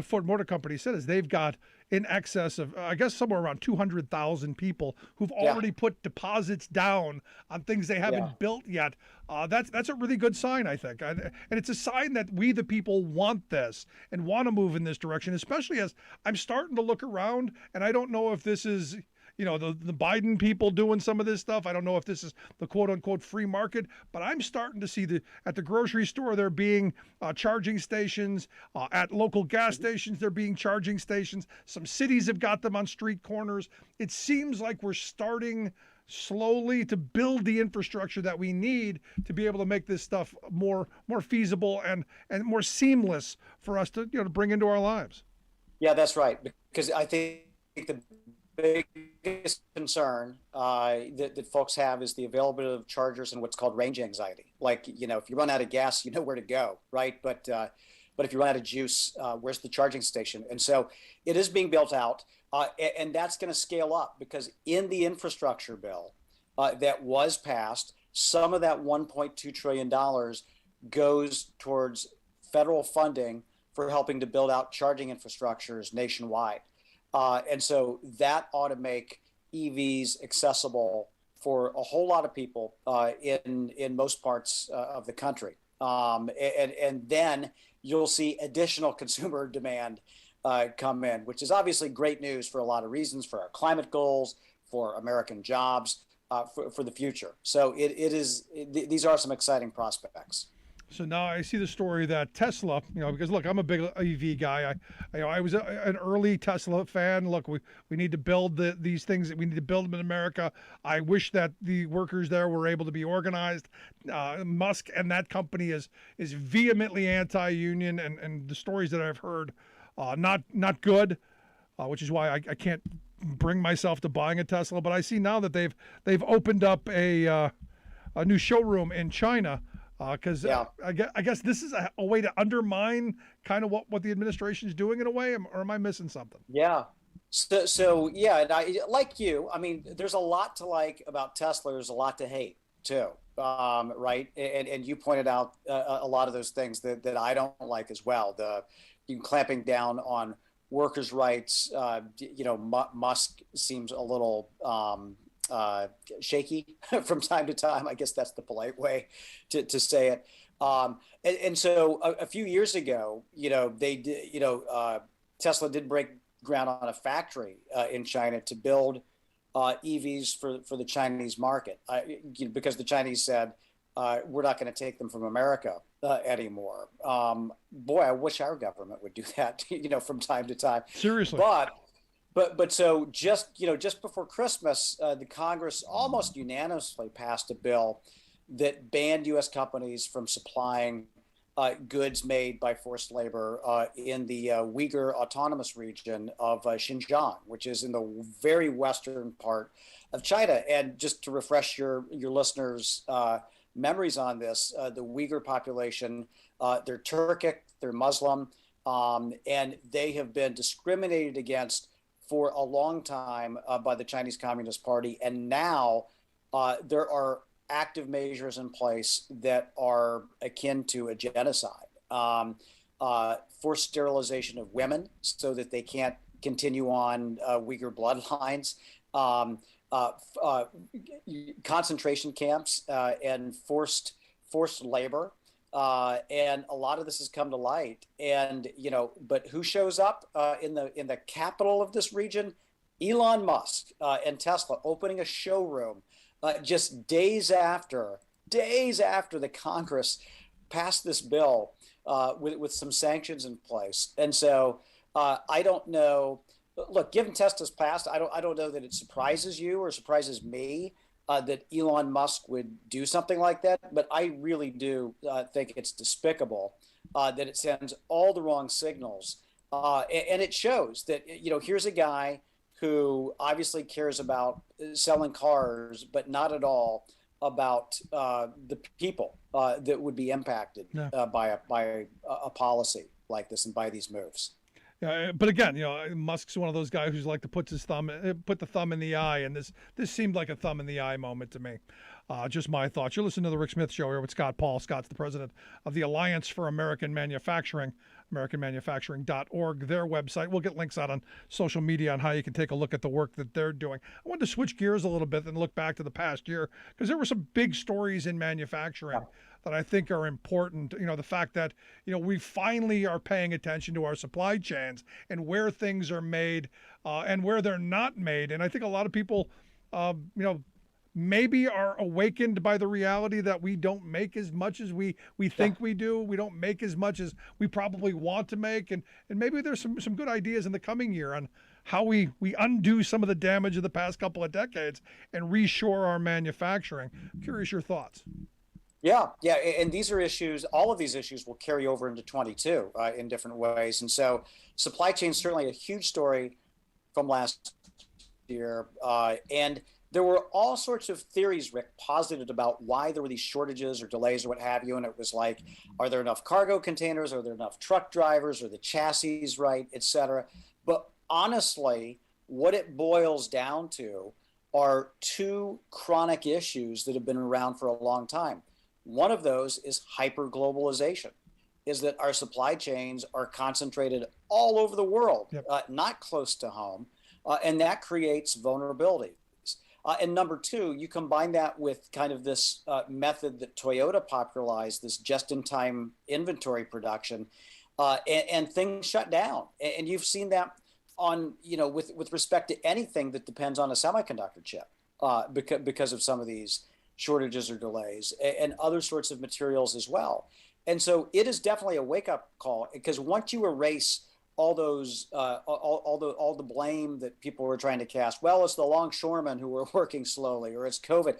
Ford Motor Company said is they've got in excess of, I guess, somewhere around 200,000 people who've already put deposits down on things they haven't built yet. That's a really good sign, I think. And it's a sign that we, the people, want this and want to move in this direction, especially as I'm starting to look around, and I don't know if this is the Biden people doing some of this stuff. I don't know if this is the quote unquote free market, but I'm starting to see at the grocery store, there being charging stations, at local gas stations, there being charging stations. Some cities have got them on street corners. It seems like we're starting slowly to build the infrastructure that we need to be able to make this stuff more feasible and more seamless for us to bring into our lives.
Yeah, that's right. Because I think the biggest concern that folks have is the availability of chargers and what's called range anxiety. Like, if you run out of gas, you know where to go, right? But if you run out of juice, where's the charging station? And so it is being built out, and that's going to scale up because in the infrastructure bill that was passed, some of that $1.2 trillion goes towards federal funding for helping to build out charging infrastructures nationwide. And so that ought to make EVs accessible for a whole lot of people in most parts of the country. And then you'll see additional consumer demand come in, which is obviously great news for a lot of reasons, for our climate goals, for American jobs. for the future. So these are some exciting prospects.
So now I see the story that Tesla, because look, I'm a big EV guy. I was an early Tesla fan. Look, we need to build these things. We need to build them in America. I wish that the workers there were able to be organized. Musk and that company is vehemently anti-union, and the stories that I've heard, not good, which is why I can't bring myself to buying a Tesla. But I see now that they've opened up a new showroom in China. Because I guess this is a way to undermine kind of what the administration is doing in a way, or am I missing something?
Yeah. So yeah, and I like you. I mean, there's a lot to like about Tesla. There's a lot to hate too, right? And you pointed out a lot of those things that I don't like as well. Clamping down on workers' rights. Musk seems a little shaky from time to time. I guess that's the polite way to say it. And so a few years ago, Tesla did break ground on a factory in China to build EVs for the Chinese market, because the Chinese said, we're not going to take them from America anymore. Boy, I wish our government would do that, from time to time.
Seriously.
But so just before Christmas, the Congress almost unanimously passed a bill that banned U.S. companies from supplying goods made by forced labor in the Uyghur Autonomous Region of Xinjiang, which is in the very western part of China. And just to refresh your listeners' memories on this, the Uyghur population, they're Turkic, they're Muslim, and they have been discriminated against for a long time by the Chinese Communist Party. And now there are active measures in place that are akin to a genocide. Forced sterilization of women so that they can't continue on Uyghur bloodlines, concentration camps, and forced labor. And a lot of this has come to light. And, but who shows up in the capital of this region? Elon Musk and Tesla opening a showroom just days after the Congress passed this bill with some sanctions in place. And so I don't know. Look, given Tesla's past, I don't know that it surprises you or surprises me that Elon Musk would do something like that. But I really do think it's despicable that it sends all the wrong signals. And it shows that, here's a guy who obviously cares about selling cars, but not at all about the people that would be impacted by a policy like this and by these moves.
But again, Musk's one of those guys who's like to put the thumb in the eye, and this seemed like a thumb in the eye moment to me. Just my thoughts. You're listening to the Rick Smith Show here with Scott Paul. Scott's the president of the Alliance for American Manufacturing, AmericanManufacturing.org, their website. We'll get links out on social media on how you can take a look at the work that they're doing. I wanted to switch gears a little bit and look back to the past year, because there were some big stories in manufacturing that I think are important. The fact that, we finally are paying attention to our supply chains and where things are made and where they're not made. And I think a lot of people, maybe are awakened by the reality that we don't make as much as we think we do. We don't make as much as we probably want to make. And maybe there's some good ideas in the coming year on how we undo some of the damage of the past couple of decades and reshore our manufacturing. I'm curious your thoughts.
Yeah. And these are issues, all of these issues will carry over into 22 in different ways. And so supply chain is certainly a huge story from last year. And there were all sorts of theories, Rick, posited about why there were these shortages or delays or what have you. And it was like, are there enough cargo containers? Are there enough truck drivers? Are the chassis right, et cetera? But honestly, what it boils down to are two chronic issues that have been around for a long time. One of those is hyperglobalization, is that our supply chains are concentrated all over the world, not close to home, and that creates vulnerability. And number two, you combine that with kind of this method that Toyota popularized, this just-in-time inventory production, and things shut down. And you've seen that on, with respect to anything that depends on a semiconductor chip. because of some of these shortages or delays, and other sorts of materials as well. And so it is definitely a wake-up call, because once you erase all those all the blame that people were trying to cast, well, it's the longshoremen who were working slowly, or it's COVID,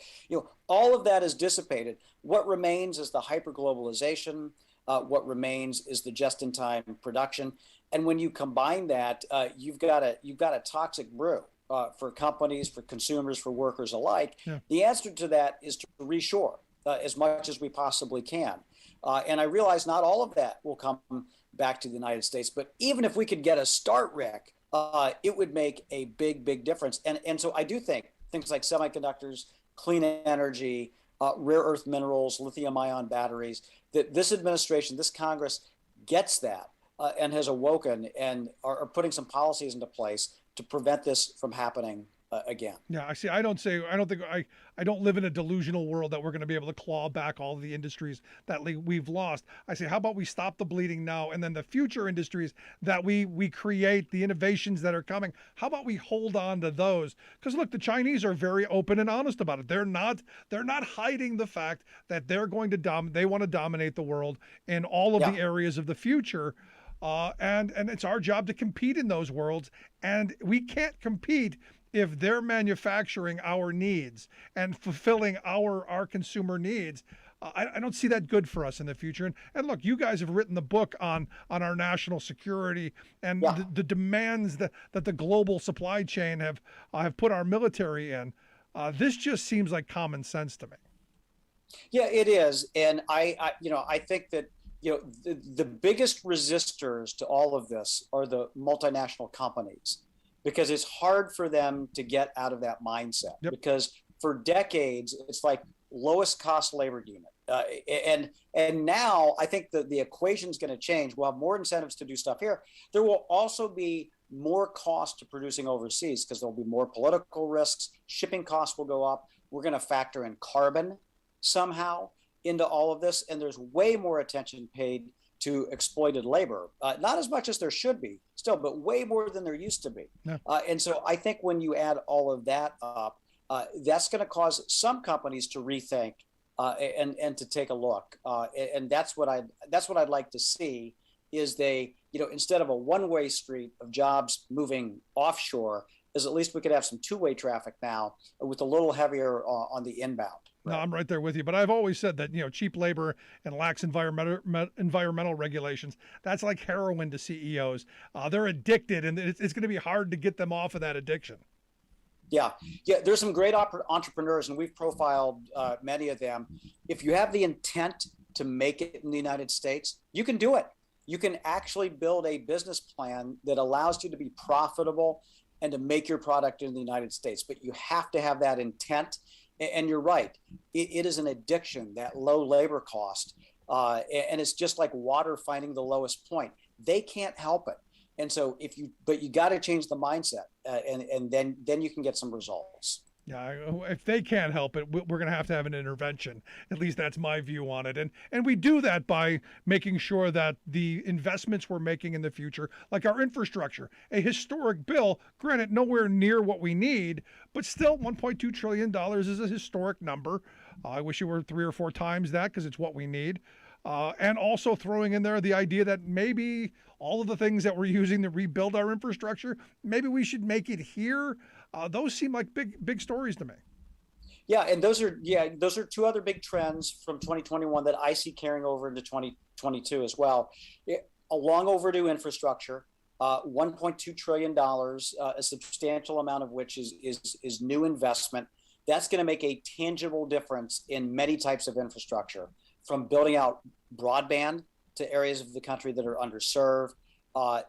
all of that is dissipated. What remains is the hyperglobalization. What remains is the just-in-time production. And when you combine that, you've got a toxic brew for companies, for consumers, for workers alike. Yeah. The answer to that is to reshore as much as we possibly can. And I realize not all of that will come back to the United States, but even if we could get a start, Rick, it would make a big, big difference. And so I do think things like semiconductors, clean energy, rare earth minerals, lithium-ion batteries, that this administration, this Congress gets that and has awoken and are putting some policies into place to prevent this from happening again.
Yeah, I don't live in a delusional world that we're going to be able to claw back all of the industries that we've lost. I say, how about we stop the bleeding now, and then the future industries that we create, the innovations that are coming, how about we hold on to those? Because look, the Chinese are very open and honest about it. They're not hiding the fact that they're going to they want to dominate the world in all of the areas of the future. And it's our job to compete in those worlds, and we can't compete if they're manufacturing our needs and fulfilling our consumer needs. I don't see that good for us in the future. And look, you guys have written the book on our national security and the demands that the global supply chain have put our military in. This just seems like common sense to me.
Yeah, it is. And I think that the biggest resistors to all of this are the multinational companies, because it's hard for them to get out of that mindset. Yep. Because for decades, it's like lowest cost labor unit. And now I think that the equation is going to change. We'll have more incentives to do stuff here. There will also be more cost to producing overseas, because there'll be more political risks. Shipping costs will go up. We're going to factor in carbon somehow into all of this. And there's way more attention paid to exploited labor, not as much as there should be still, but way more than there used to be. Yeah. And so I think when you add all of that up, that's going to cause some companies to rethink and to take a look. And that's what I'd like to see, is they, instead of a one-way street of jobs moving offshore, is at least we could have some two-way traffic now with a little heavier on the inbound.
No, I'm right there with you. But I've always said that, cheap labor and lax environmental regulations, that's like heroin to CEOs. They're addicted, and it's going to be hard to get them off of that addiction.
Yeah. There's some great entrepreneurs, and we've profiled many of them. If you have the intent to make it in the United States, you can do it. You can actually build a business plan that allows you to be profitable and to make your product in the United States. But you have to have that intent. And you're right. It is an addiction, that low labor cost. And it's just like water finding the lowest point. They can't help it. And so but you got to change the mindset, and then you can get some results.
Yeah, if they can't help it, we're going to have an intervention. At least that's my view on it. And we do that by making sure that the investments we're making in the future, like our infrastructure, a historic bill, granted nowhere near what we need, but still $1.2 trillion is a historic number. I wish it were 3 or 4 times that, because it's what we need. And also throwing in there the idea that maybe all of the things that we're using to rebuild our infrastructure, maybe we should make it here. Those seem like big stories to me.
Yeah, and those are 2 other big trends from 2021 that I see carrying over into 2022 as well. A long overdue infrastructure, $1.2 trillion, a substantial amount of which is new investment. That's going to make a tangible difference in many types of infrastructure, from building out broadband to areas of the country that are underserved,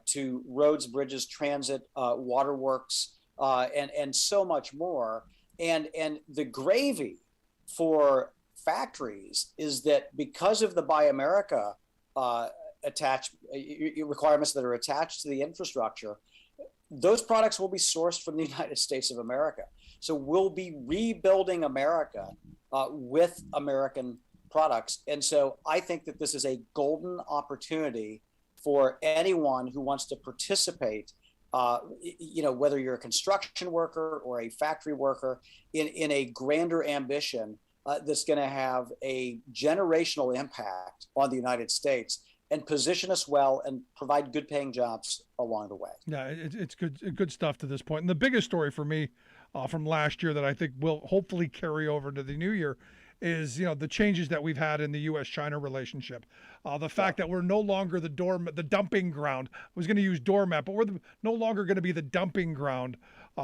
to roads, bridges, transit, waterworks, and so much more. And the gravy for factories is that because of the Buy America requirements that are attached to the infrastructure, those products will be sourced from the United States of America. So we'll be rebuilding America with American products. And so I think that this is a golden opportunity for anyone who wants to participate whether you're a construction worker or a factory worker, in a grander ambition that's going to have a generational impact on the United States and position us well and provide good paying jobs along the way.
Yeah, it's good stuff to this point. And the biggest story for me from last year that I think will hopefully carry over to the new year is, the changes that we've had in the U.S.-China relationship. The fact that we're no longer the dumping ground. I was going to use doormat, but we're no longer going to be the dumping ground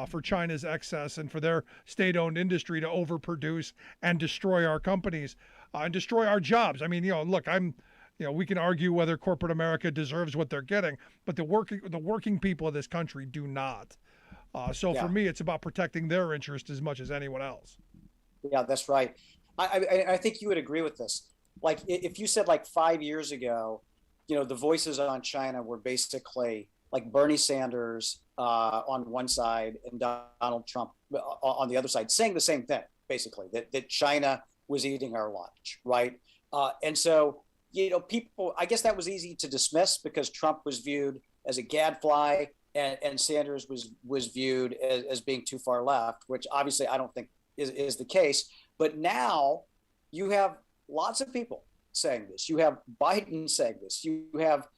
for China's excess and for their state-owned industry to overproduce and destroy our companies and destroy our jobs. I mean, look, we can argue whether corporate America deserves what they're getting, but the working people of this country do not. For me, it's about protecting their interest as much as anyone else.
Yeah, that's right. I think you would agree with this. Like, if you said 5 years ago, the voices on China were basically like Bernie Sanders on one side and Donald Trump on the other side, saying the same thing, basically, that China was eating our lunch, right? And so, people, I guess that was easy to dismiss because Trump was viewed as a gadfly and Sanders was viewed as being too far left, which obviously I don't think is the case. But now you have lots of people saying this. You have Biden saying this. You have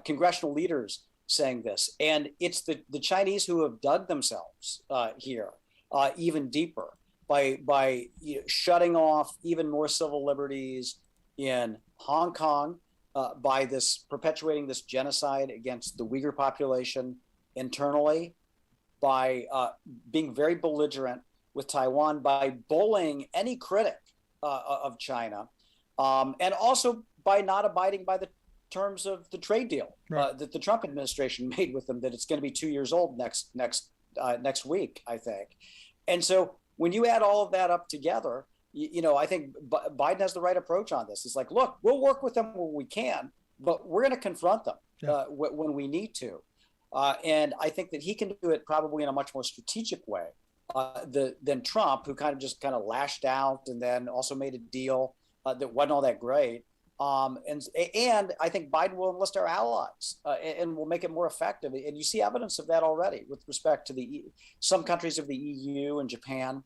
congressional leaders saying this. And it's the Chinese who have dug themselves here even deeper by shutting off even more civil liberties in Hong Kong, by perpetuating this genocide against the Uyghur population internally, by being very belligerent with Taiwan, by bullying any critic of China, and also by not abiding by the terms of the trade deal that the Trump administration made with them, that it's going to be 2 years old next week, I think. And so when you add all of that up together, I think Biden has the right approach on this. It's like, look, we'll work with them when we can, but we're going to confront them when we need to. And I think that he can do it probably in a much more strategic way than Trump, who kind of lashed out and then also made a deal that wasn't all that great. And I think Biden will enlist our allies and will make it more effective. And you see evidence of that already with respect to some countries of the EU and Japan.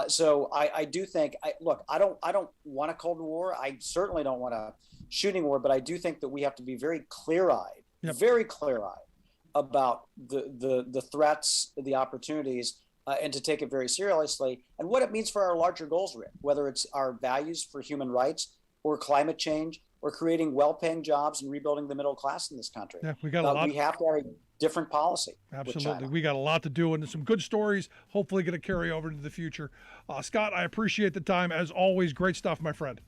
So I do think, I don't want a Cold War. I certainly don't want a shooting war, but I do think that we have to be very clear-eyed, about the threats, the opportunities, and to take it very seriously, and what it means for our larger goals, Rick, whether it's our values for human rights or climate change or creating well-paying jobs and rebuilding the middle class in this country.
Yeah, we got a lot.
We have to have a different policy.
Absolutely. We got a lot to do, and there's some good stories, hopefully going to carry over into the future. Scott, I appreciate the time. As always, great stuff, my friend.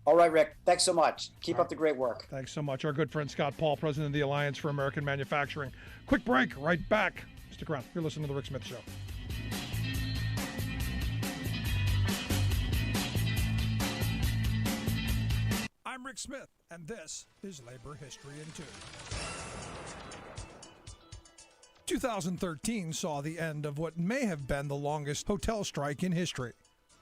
All right, Rick. Thanks so much. Keep up the great work.
Thanks so much. Our good friend Scott Paul, president of the Alliance for American Manufacturing. Quick break, right back. Stick around. You're listening to The Rick Smith Show. I'm Rick Smith, and this is Labor History in 2. 2013 saw the end of what may have been the longest hotel strike in history.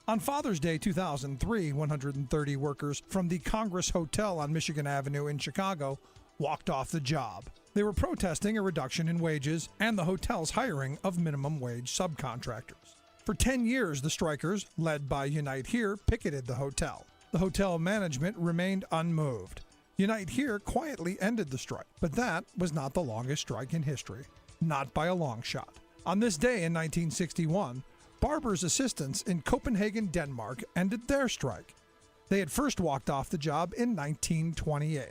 On Father's Day 2003, 130 workers from the Congress Hotel on Michigan Avenue in Chicago walked off the job. They were protesting a reduction in wages and the hotel's hiring of minimum wage subcontractors. For 10 years, the strikers, led by Unite Here, picketed the hotel. The hotel management remained unmoved. Unite Here quietly ended the strike, but that was not the longest strike in history. Not by a long shot. On this day in 1961, barbers' assistants in Copenhagen, Denmark, ended their strike. They had first walked off the job in 1928.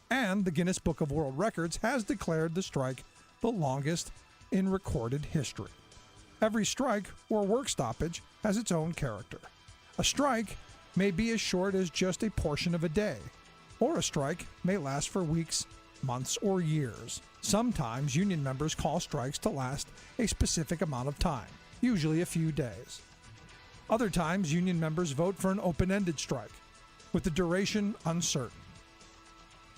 And the Guinness Book of World Records has declared the strike the longest in recorded history. Every strike or work stoppage has its own character. A strike may be as short as just a portion of a day, or a strike may last for weeks, months, or years. Sometimes union members call strikes to last a specific amount of time, usually a few days. Other times, union members vote for an open-ended strike, with the duration uncertain.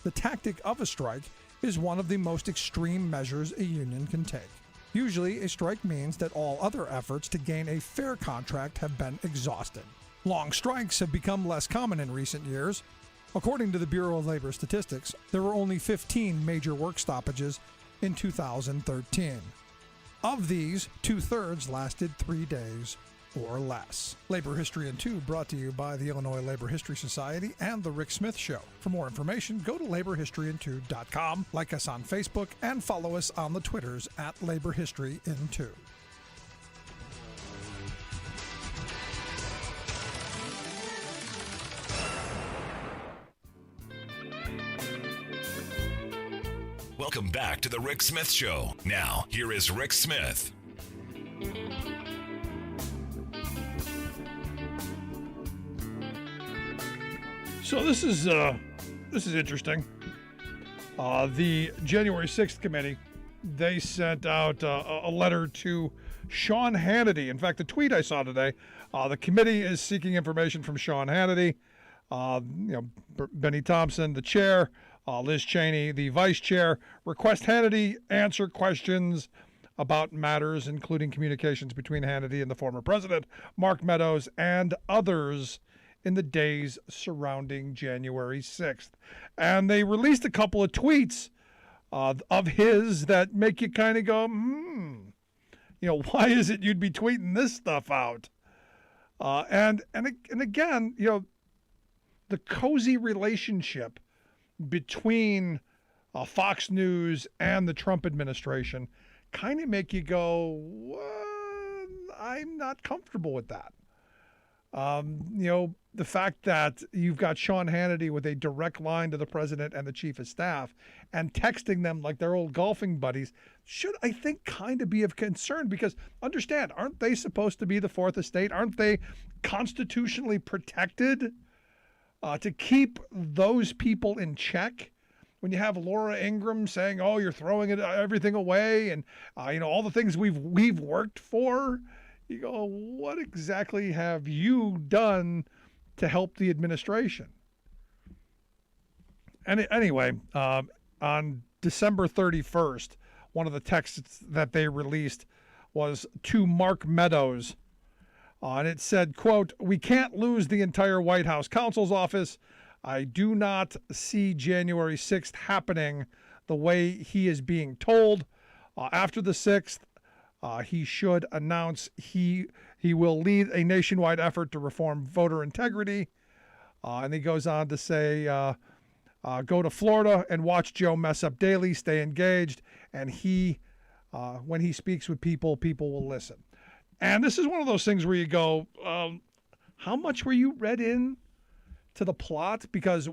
The tactic of a strike is one of the most extreme measures a union can take. Usually, a strike means that all other efforts to gain a fair contract have been exhausted. Long strikes have become less common in recent years. According to the Bureau of Labor Statistics, there were only 15 major work stoppages in 2013. Of these, 2/3 lasted 3 days or less. Labor History in 2 brought to you by the Illinois Labor History Society and The Rick Smith Show. For more information, go to laborhistoryin2.com, like us on Facebook, and follow us on the Twitters at Labor History in 2.
Welcome back to the Rick Smith Show. Now, here is Rick Smith.
So this is interesting. The January 6th committee, they sent out a letter to Sean Hannity. In fact, the tweet I saw today, the committee is seeking information from Sean Hannity, Benny Thompson, the chair, Liz Cheney, the vice chair. Request Hannity answer questions about matters including communications between Hannity and the former president, Mark Meadows, and others in the days surrounding January 6th. And they released a couple of tweets of his that make you kind of go, why is it you'd be tweeting this stuff out? And again, the cozy relationship between Fox News and the Trump administration kind of make you go, I'm not comfortable with that. The fact that you've got Sean Hannity with a direct line to the president and the chief of staff and texting them like they're old golfing buddies should, I think, kind of be of concern, because understand, aren't they supposed to be the fourth estate? Aren't they constitutionally protected to keep those people in check? When you have Laura Ingraham saying, "Oh, you're throwing everything away," and all the things we've worked for, you go, what exactly have you done to help the administration? And anyway, on December 31st, one of the texts that they released was to Mark Meadows, and it said, quote, "We can't lose the entire White House counsel's office. I do not see January 6th happening the way he is being told. After the 6th, he should announce he will lead a nationwide effort to reform voter integrity." And he goes on to say, go to Florida and watch Joe mess up daily, stay engaged, and when he speaks with people, people will listen. And this is one of those things where you go, how much were you read in to the plot? Because,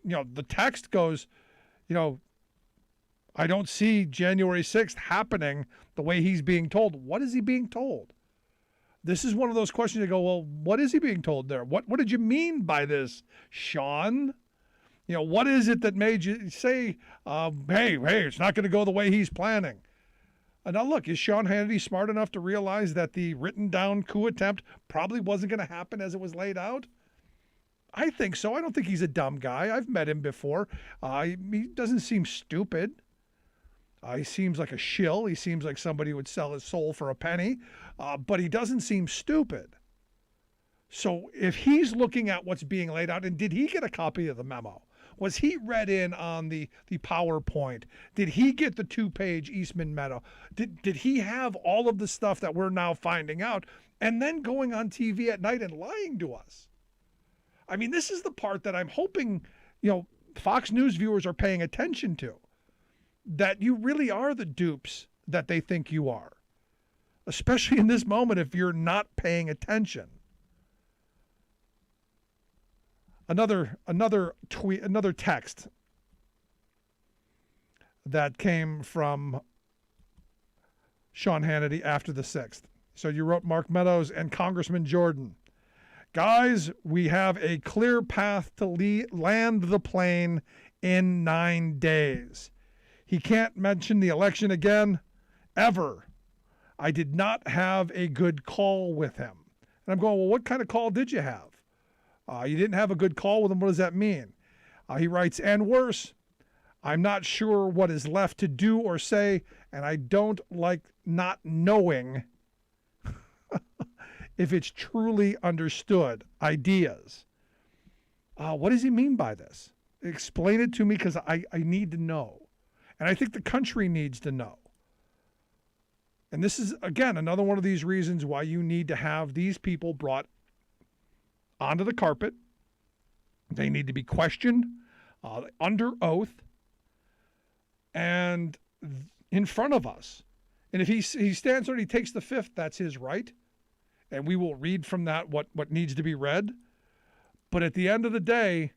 the text goes, I don't see January 6th happening the way he's being told. What is he being told? This is one of those questions you go, well, what is he being told there? What did you mean by this, Sean? What is it that made you say, hey, it's not going to go the way he's planning? And now look, is Sean Hannity smart enough to realize that the written down coup attempt probably wasn't going to happen as it was laid out? I think so. I don't think he's a dumb guy. I've met him before. He doesn't seem stupid. He seems like a shill. He seems like somebody who would sell his soul for a penny, but he doesn't seem stupid. So if he's looking at what's being laid out, and did he get a copy of the memo? Was he read in on the PowerPoint? Did he get the 2-page Eastman memo? Did he have all of the stuff that we're now finding out and then going on TV at night and lying to us? I mean, this is the part that I'm hoping, Fox News viewers are paying attention to, that you really are the dupes that they think you are, especially in this moment if you're not paying attention. Another tweet, another text that came from Sean Hannity after the 6th. So you wrote, Mark Meadows and Congressman Jordan. Guys, we have a clear path to land the plane in 9 days. He can't mention the election again, ever. I did not have a good call with him. And I'm going, well, what kind of call did you have? You didn't have a good call with him. What does that mean? He writes, and worse, I'm not sure what is left to do or say, and I don't like not knowing if it's truly understood ideas. What does he mean by this? Explain it to me, because I need to know. And I think the country needs to know. And this is, again, another one of these reasons why you need to have these people brought onto the carpet. They need to be questioned under oath and in front of us. And if he stands there and he takes the fifth, that's his right. And we will read from that what needs to be read. But at the end of the day,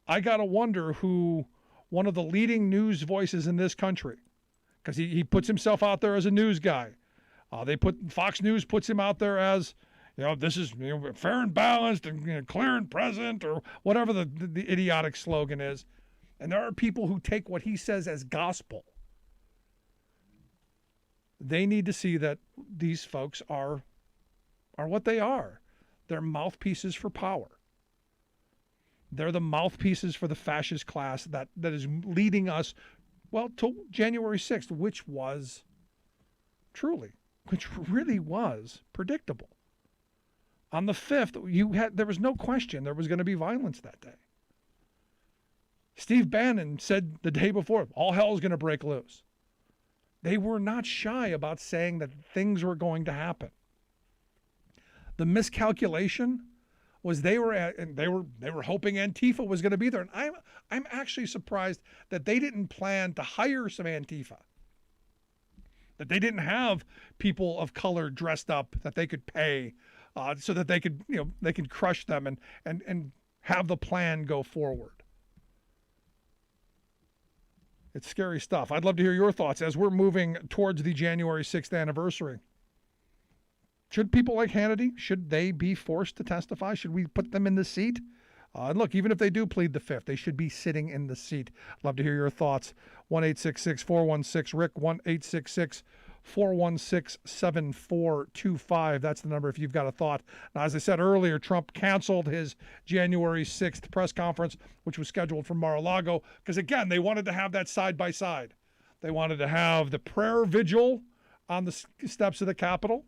I got to wonder who one of the leading news voices in this country, because he puts himself out there as a news guy. Fox News puts him out there as, this is fair and balanced and clear and present, or whatever the idiotic slogan is. And there are people who take what he says as gospel. They need to see that these folks are what they are. They're mouthpieces for power. They're the mouthpieces for the fascist class that is leading us, to January 6th, which really was predictable. On the 5th, there was no question there was going to be violence that day. Steve Bannon said the day before, all hell is going to break loose. They were not shy about saying that things were going to happen. The miscalculation was they were hoping Antifa was going to be there, and I'm actually surprised that they didn't plan to hire some Antifa, that they didn't have people of color dressed up that they could pay, so that they could crush them and have the plan go forward. It's scary stuff. I'd love to hear your thoughts as we're moving towards the January 6th anniversary. Should people like Hannity, should they be forced to testify? Should we put them in the seat? And look, even if they do plead the fifth, they should be sitting in the seat. Love to hear your thoughts. 1-866-416-RICK, 1-866-416-7425. That's the number if you've got a thought. Now, as I said earlier, Trump canceled his January 6th press conference, which was scheduled for Mar-a-Lago, because, again, they wanted to have that side-by-side. They wanted to have the prayer vigil on the steps of the Capitol,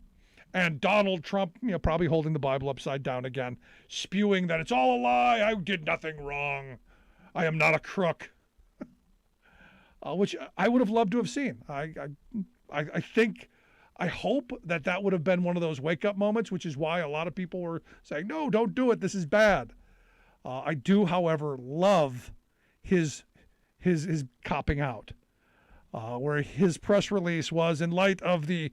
and Donald Trump, probably holding the Bible upside down again, spewing that it's all a lie, I did nothing wrong, I am not a crook. Which I would have loved to have seen. I hope that would have been one of those wake-up moments, which is why a lot of people were saying, no, don't do it, this is bad. I do, however, love his copping out, where his press release was, in light of the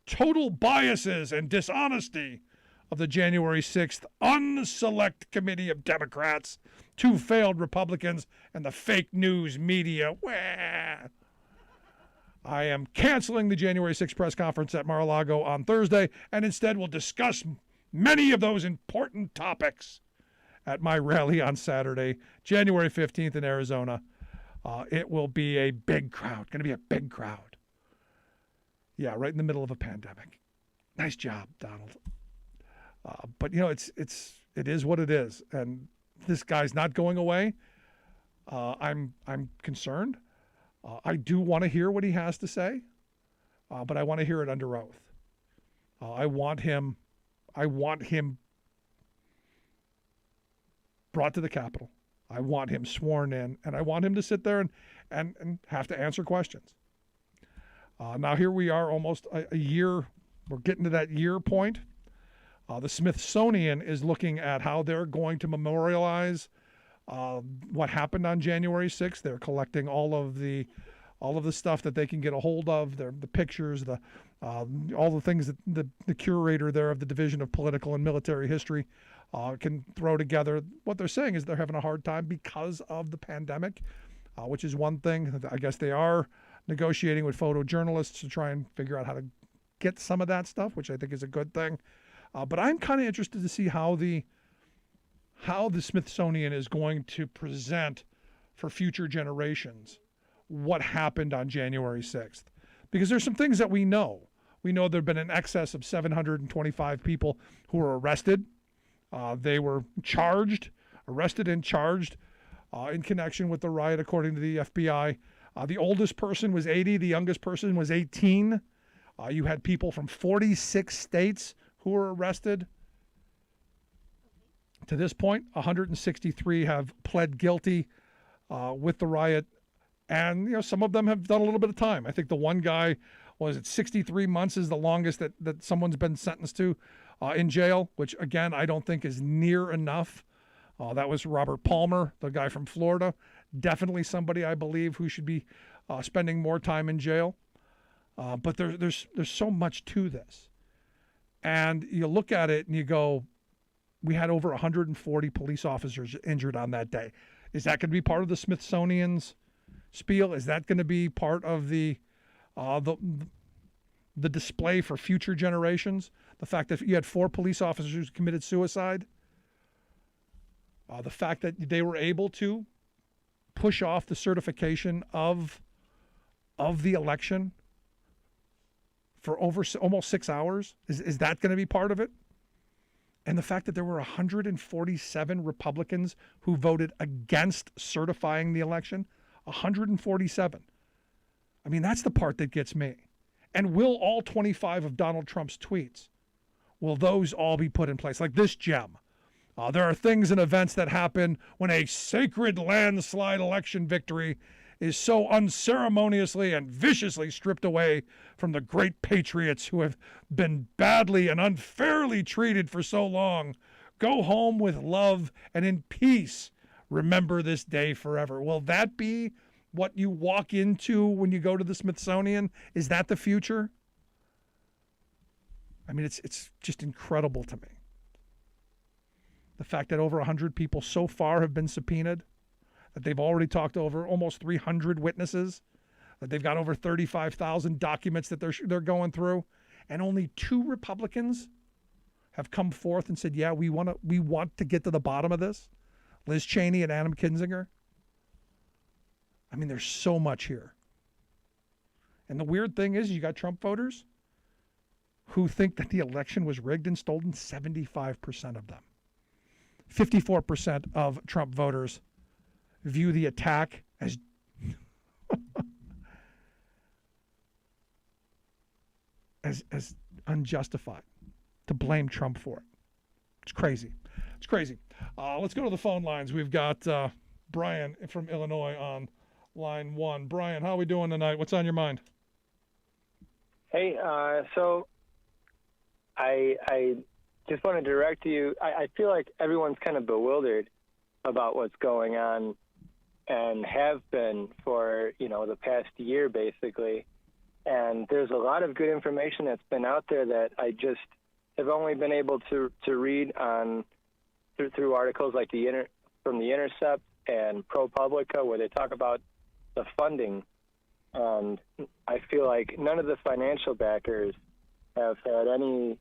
total biases and dishonesty of the January 6th unselect committee of Democrats, 2 failed Republicans, and the fake news media. Wah. I am canceling the January 6th press conference at Mar-a-Lago on Thursday, and instead will discuss many of those important topics at my rally on Saturday, January 15th in Arizona. It will be a big crowd, going to be a big crowd. Yeah, right in the middle of a pandemic. Nice job, Donald. But it is what it is, and this guy's not going away. I'm concerned. I do want to hear what he has to say, but I want to hear it under oath. I want him brought to the Capitol. I want him sworn in, and I want him to sit there and have to answer questions. Now here we are, almost a year. We're getting to that year point. The Smithsonian is looking at how they're going to memorialize what happened on January 6th. They're collecting all of the stuff that they can get a hold of, the pictures, all the things that the curator there of the Division of Political and Military History can throw together. What they're saying is they're having a hard time because of the pandemic, which is one thing. I guess they are negotiating with photojournalists to try and figure out how to get some of that stuff, which I think is a good thing. But I'm kind of interested to see how the Smithsonian is going to present for future generations what happened on January 6th. Because there's some things that we know. We know there have been in excess of 725 people who were arrested. They were arrested and charged in connection with the riot, according to the FBI. The oldest person was 80. The youngest person was 18. You had people from 46 states who were arrested. To this point, 163 have pled guilty with the riot And, some of them have done a little bit of time. I think the one guy, 63 months is the longest that someone's been sentenced to in jail, which, again, I don't think is near enough. That was Robert Palmer, the guy from Florida. Definitely somebody I believe who should be spending more time in jail. But there's so much to this. And you look at it and you go, we had over 140 police officers injured on that day. Is that going to be part of the Smithsonian's spiel? Is that going to be part of the display for future generations? The fact that you had 4 police officers who committed suicide? The fact that they were able to push off the certification of the election for almost 6 hours? Is that going to be part of it? And the fact that there were 147 Republicans who voted against certifying the election, 147. I mean, that's the part that gets me. And will all 25 of Donald Trump's tweets, will those all be put in place? Like this gem. There are things and events that happen when a sacred landslide election victory is so unceremoniously and viciously stripped away from the great patriots who have been badly and unfairly treated for so long. Go home with love and in peace. Remember this day forever. Will that be what you walk into when you go to the Smithsonian? Is that the future? I mean, it's just incredible to me. The fact that over 100 people so far have been subpoenaed, that they've already talked to over almost 300 witnesses, that they've got over 35,000 documents that they're going through, and only 2 Republicans have come forth and said, yeah, we want to get to the bottom of this. Liz Cheney and Adam Kinzinger. I mean, there's so much here. And the weird thing is you got Trump voters who think that the election was rigged and stolen, 75% of them. 54% of Trump voters view the attack as as unjustified, to blame Trump for it. It's crazy. It's crazy. Let's go to the phone lines. We've got Brian from Illinois on line 1. Brian, how are we doing tonight? What's on your mind?
Hey, so I just want to direct you. I feel like everyone's kind of bewildered about what's going on and have been for, the past year, basically. And there's a lot of good information that's been out there that I just have only been able to read on through articles like from The Intercept and ProPublica, where they talk about the funding. And I feel like none of the financial backers have had any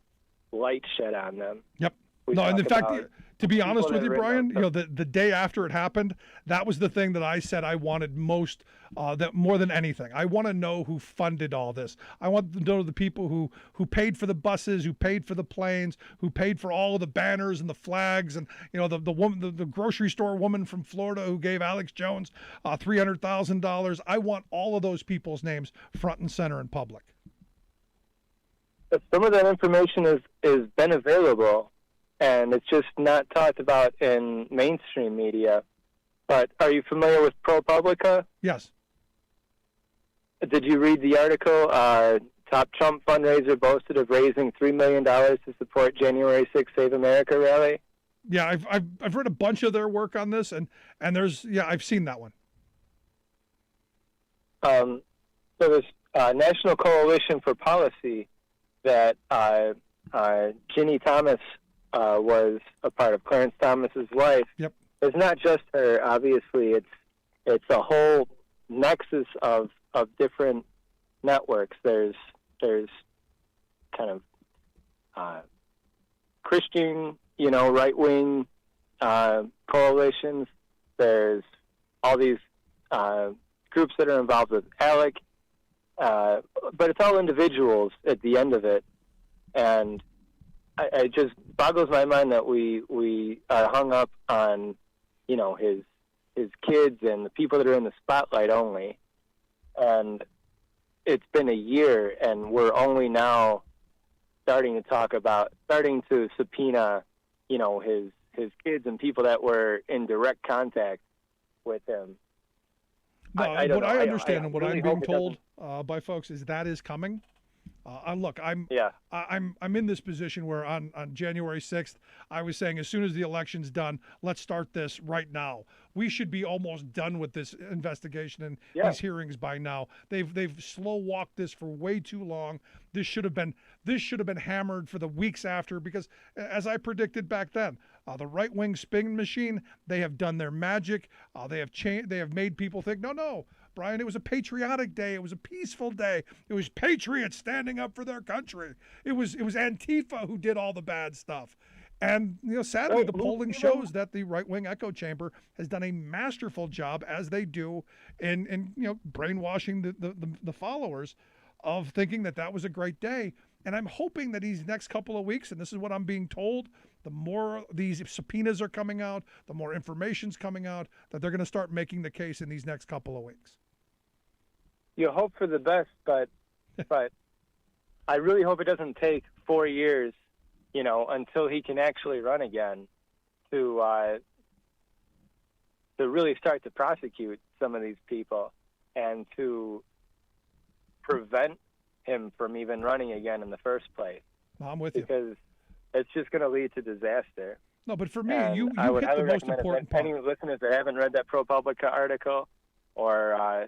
light shed on them.
Yep. No, and in fact, to be honest with you, Brian, the day after it happened, that was the thing that I said I wanted most, that more than anything. I want to know who funded all this. I want to know the people who paid for the buses, who paid for the planes, who paid for all of the banners and the flags, and the woman, the grocery store woman from Florida who gave Alex Jones $300,000. I want all of those people's names front and center in public.
But some of that information is been available, and it's just not talked about in mainstream media. But are you familiar with ProPublica?
Yes.
Did you read the article? Top Trump fundraiser boasted of raising $3 million to support January 6th Save America rally.
Yeah, I've read a bunch of their work on this, and there's I've seen that one.
So there's National Coalition for Policy that Ginny Thomas was a part of, Clarence Thomas's wife.
Yep.
It's not just her. Obviously, it's a whole nexus of different networks. There's kind of Christian, right wing coalitions. There's all these groups that are involved with ALEC. But it's all individuals at the end of it, and it just boggles my mind that we are hung up on, his kids and the people that are in the spotlight only. And it's been a year, and we're only now starting to subpoena, his kids and people that were in direct contact with him.
No,
I don't
what
know.
I understand and what
really
I'm being
hope it
told by folks is that is coming. Look, I'm in this position where on January 6th, I was saying as soon as the election's done, let's start this right now. We should be almost done with this investigation and these hearings by now. They've slow walked this for way too long. This should have been hammered for the weeks after, because as I predicted back then, the right-wing spin machine, they have done their magic. They have made people think, no, Brian, it was a patriotic day. It was a peaceful day. It was patriots standing up for their country. It was Antifa who did all the bad stuff. And sadly, the polling shows that the right-wing echo chamber has done a masterful job, as they do, in brainwashing the followers of thinking that was a great day. And I'm hoping that these next couple of weeks, and this is what I'm being told, the more these subpoenas are coming out, the more information's coming out, that they're going to start making the case in these next couple of weeks.
You hope for the best, but I really hope it doesn't take 4 years, until he can actually run again, to really start to prosecute some of these people and to prevent him from even running again in the first place.
I'm with you.
Because it's just going to lead to disaster.
No, but for me,
and
you
I would
hit the most
recommend
important part.
Any listeners that haven't read that ProPublica article, or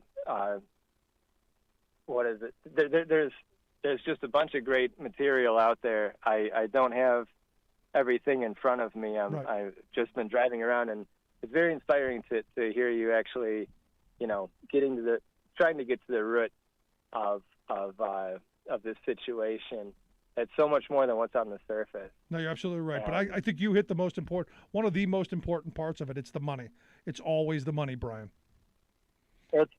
what is it? There's just a bunch of great material out there. I don't have everything in front of me. I've just been driving around, and it's very inspiring to hear you actually, trying to get to the root of this situation. It's so much more than what's on the surface.
No, you're absolutely right. But I think you hit one of the most important parts of it. It's the money. It's always the money, Brian.
It's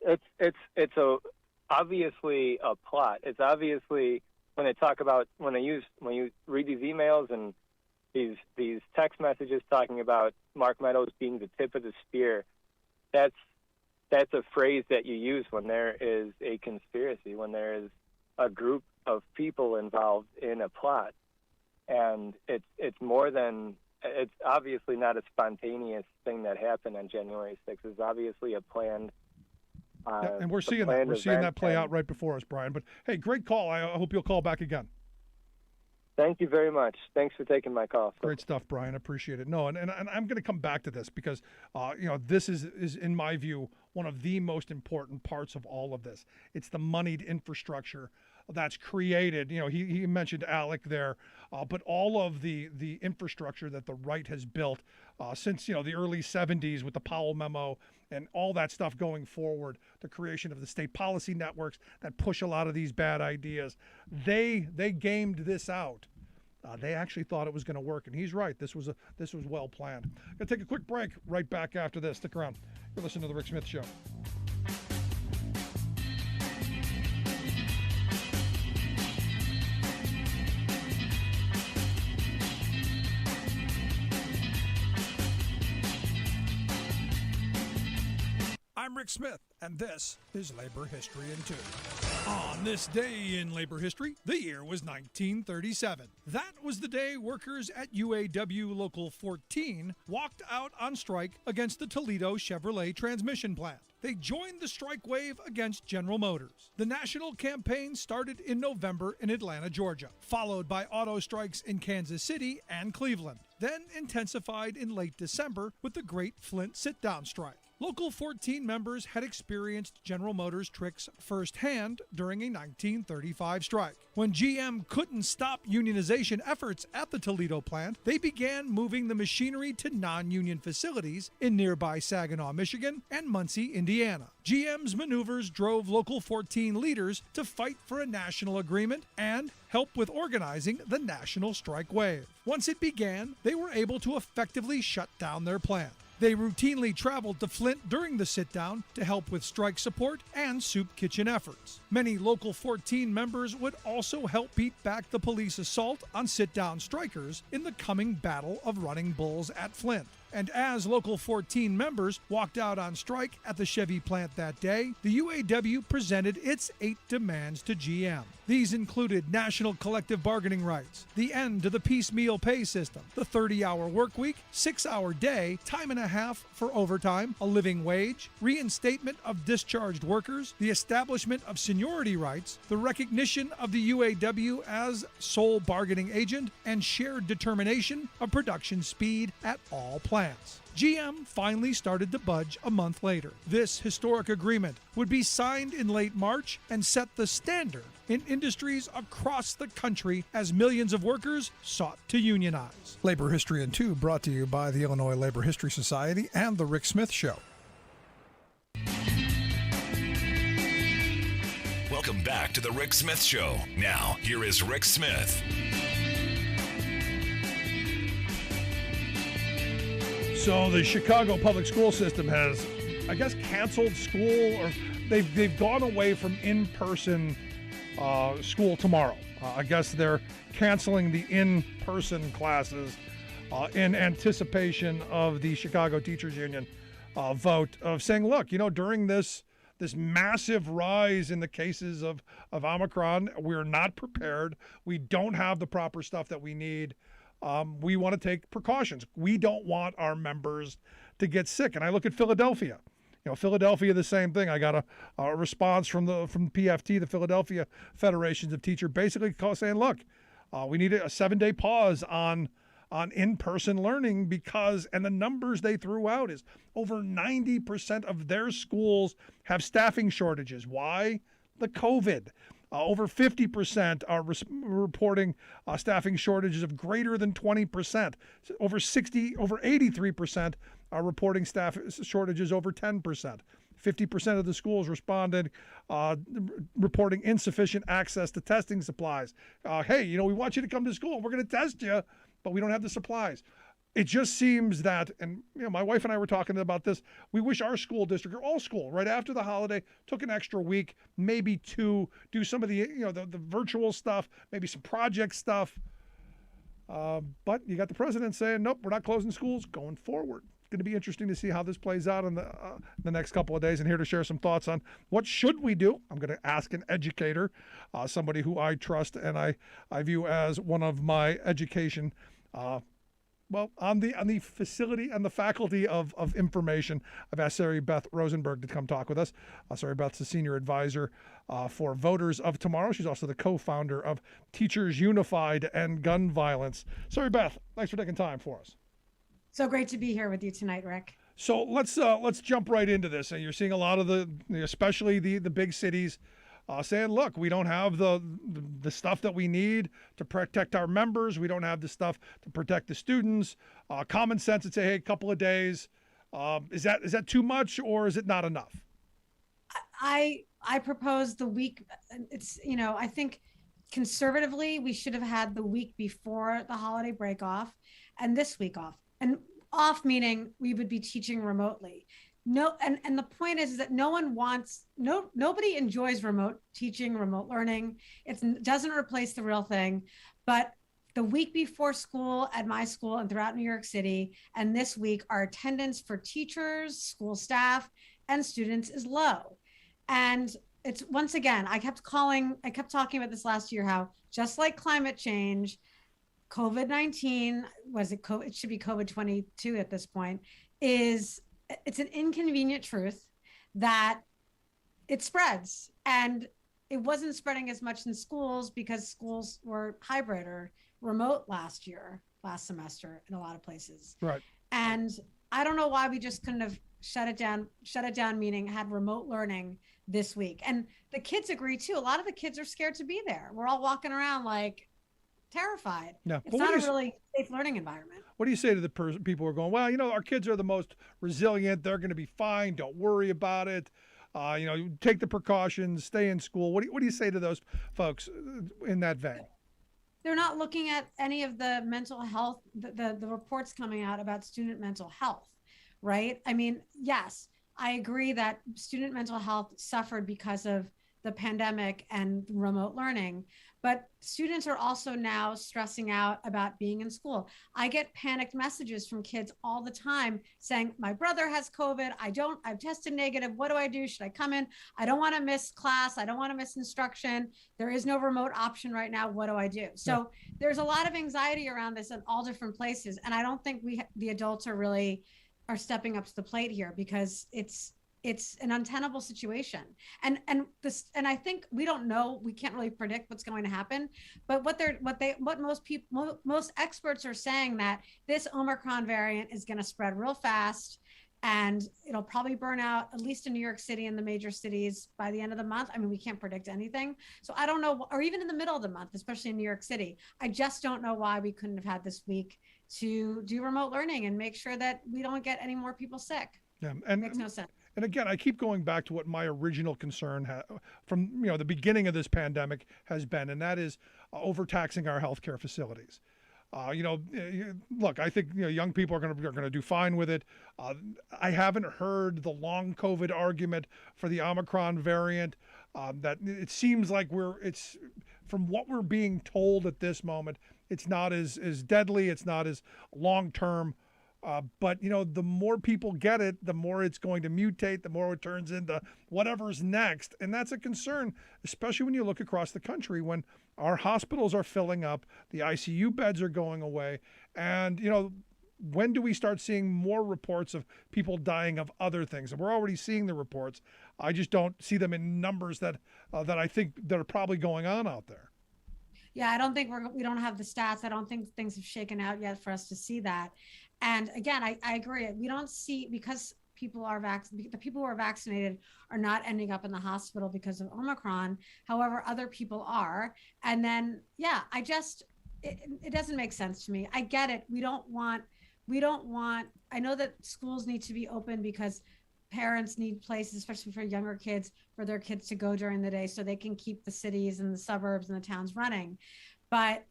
obviously a plot. It's obviously when you read these emails and these text messages talking about Mark Meadows being the tip of the spear. That's a phrase that you use when there is a conspiracy, when there is a group of people involved in a plot. And it's obviously not a spontaneous thing that happened on January 6th. It's obviously a planned
and we're seeing that. We're seeing that play out right before us, Brian. But hey, great call. I hope you'll call back again.
Thank you very much. Thanks for taking my call.
Great stuff, Brian. I appreciate it. No, and I'm going to come back to this because, this is, in my view, one of the most important parts of all of this. It's the moneyed infrastructure that's created. He mentioned ALEC there, but all of the infrastructure that the right has built since, the early 70s with the Powell memo and all that stuff going forward, the creation of the state policy networks that push a lot of these bad ideas. They gamed this out. They actually thought it was going to work, and he's right. This was well planned. Gonna take a quick break. Right back after this. Stick around. You're listening to the Rick Smith Show. I'm Rick Smith, and this is Labor History in 2. On this day in labor history, the year was 1937. That was the day workers at UAW Local 14 walked out on strike against the Toledo Chevrolet transmission plant. They joined the strike wave against General Motors. The national campaign started in November in Atlanta, Georgia, followed by auto strikes in Kansas City and Cleveland, then intensified in late December with the Great Flint Sit-Down Strike. Local 14 members had experienced General Motors' tricks firsthand during a 1935 strike. When GM couldn't stop unionization efforts at the Toledo plant, they began moving the machinery to non-union facilities in nearby Saginaw, Michigan, and Muncie, Indiana. GM's maneuvers drove Local 14 leaders to fight for a national agreement and help with organizing the national strike wave. Once it began, they were able to effectively shut down their plant. They routinely traveled to Flint during the sit-down to help with strike support and soup kitchen efforts. Many Local 14 members would also help beat back the police assault on sit-down strikers in the coming Battle of Running Bulls at Flint. And as Local 14 members walked out on strike at the Chevy plant that day, the UAW presented its 8 demands to GM. These included national collective bargaining rights, the end to the piecemeal pay system, the 30-hour work week, 6-hour day, time and a half for overtime, a living wage, reinstatement of discharged workers, the establishment of seniority rights, the recognition of the UAW as sole bargaining agent, and shared determination of production speed at all plants. GM finally started to budge a month later. This historic agreement would be signed in late March and set the standard in industries across the country as millions of workers sought to unionize. Labor History in 2 brought to you by the Illinois Labor History Society and The Rick Smith Show.
Welcome back to the Rick Smith Show. Now, here is Rick Smith.
So the Chicago public school system has, I guess, canceled school, or they've gone away from in-person school tomorrow. I guess they're canceling the in-person classes in anticipation of the Chicago Teachers Union vote of saying, look, during this massive rise in the cases of Omicron, we're not prepared. We don't have the proper stuff that we need. We want to take precautions. We don't want our members to get sick. And I look at Philadelphia. Philadelphia, the same thing. I got a response from PFT, the Philadelphia Federations of Teachers, basically saying, look, we need a 7-day pause on in-person learning because, and the numbers they threw out is over 90% of their schools have staffing shortages. Why? The COVID. Over 50% are reporting staffing shortages of greater than 20%. Over 83% are reporting staff shortages over 10%. 50% of the schools responded reporting insufficient access to testing supplies. Hey, we want you to come to school. We're going to test you, but we don't have the supplies. It just seems that, and my wife and I were talking about this, we wish our school district, or all school, right after the holiday, took an extra week, maybe 2, do some of the, the virtual stuff, maybe some project stuff. But you got the president saying, nope, we're not closing schools going forward. It's going to be interesting to see how this plays out in the next couple of days. And here to share some thoughts on what should we do, I'm going to ask an educator, somebody who I trust and I view as one of my education on the facility and the faculty of information. I've asked Sari Beth Rosenberg to come talk with us. Sari Beth's a senior advisor for Voters of Tomorrow. She's also the co-founder of Teachers Unified and Gun Violence. Sari Beth, thanks for taking time for us.
So great to be here with you tonight, Rick.
So let's jump right into this. And you're seeing a lot of especially the big cities, saying, look, we don't have the stuff that we need to protect our members. We don't have the stuff to protect the students. Common sense would say, hey, a couple of days. Is that too much, or is it not enough?
I propose the week. It's, I think conservatively, we should have had the week before the holiday break off and this week off. And off meaning we would be teaching remotely. No, and the point is that nobody enjoys remote teaching, remote learning. It doesn't replace the real thing. But the week before school at my school and throughout New York City, and this week, our attendance for teachers, school staff, and students is low. And it's, once again, I kept talking about this last year, how just like climate change, COVID-19, it should be COVID-22 at this point, it's an inconvenient truth that it spreads. And it wasn't spreading as much in schools because schools were hybrid or remote last semester in a lot of places.
Right.
And I don't know why we just couldn't have shut it down, meaning had remote learning this week. And the kids agree too. A lot of the kids are scared to be there. We're all walking around like terrified.
Yeah.
It's not a really safe learning environment. What
do you say to the people who are going, well, our kids are the most resilient. They're going to be fine. Don't worry about it. Take the precautions, stay in school. What do you say to those folks in that vein?
They're not looking at any of the mental health, the reports coming out about student mental health, right? I mean, yes, I agree that student mental health suffered because of the pandemic and remote learning. But students are also now stressing out about being in school. I get panicked messages from kids all the time saying, my brother has COVID. I've tested negative. What do I do? Should I come in? I don't want to miss class. I don't want to miss instruction. There is no remote option right now. What do I do? So there's a lot of anxiety around this in all different places. And I don't think the adults are stepping up to the plate here, because it's an untenable situation. And I think we don't know, we can't really predict what's going to happen, but what most experts are saying, that this Omicron variant is going to spread real fast, and it'll probably burn out, at least in New York City and the major cities, by the end of the month. I mean, we can't predict anything. So I don't know, or even in the middle of the month, especially in New York City. I just don't know why we couldn't have had this week to do remote learning and make sure that we don't get any more people sick.
Yeah,
and it makes no sense.
And again, I keep going back to what my original concern from the beginning of this pandemic has been, and that is overtaxing our healthcare facilities. Look, I think young people are going to do fine with it. I haven't heard the long COVID argument for the Omicron variant. That it seems like it's from what we're being told at this moment, it's not as deadly, it's not as long term. But the more people get it, the more it's going to mutate, the more it turns into whatever's next. And that's a concern, especially when you look across the country, when our hospitals are filling up, the ICU beds are going away. And, when do we start seeing more reports of people dying of other things? And we're already seeing the reports. I just don't see them in numbers that I think that are probably going on out there.
Yeah, I don't think we don't have the stats. I don't think things have shaken out yet for us to see that. And again, I agree. We don't see, because the people who are vaccinated are not ending up in the hospital because of Omicron. However, other people are. And then, it doesn't make sense to me. I get it. We don't want, I know that schools need to be open because parents need places, especially for younger kids, for their kids to go during the day so they can keep the cities and the suburbs and the towns running. But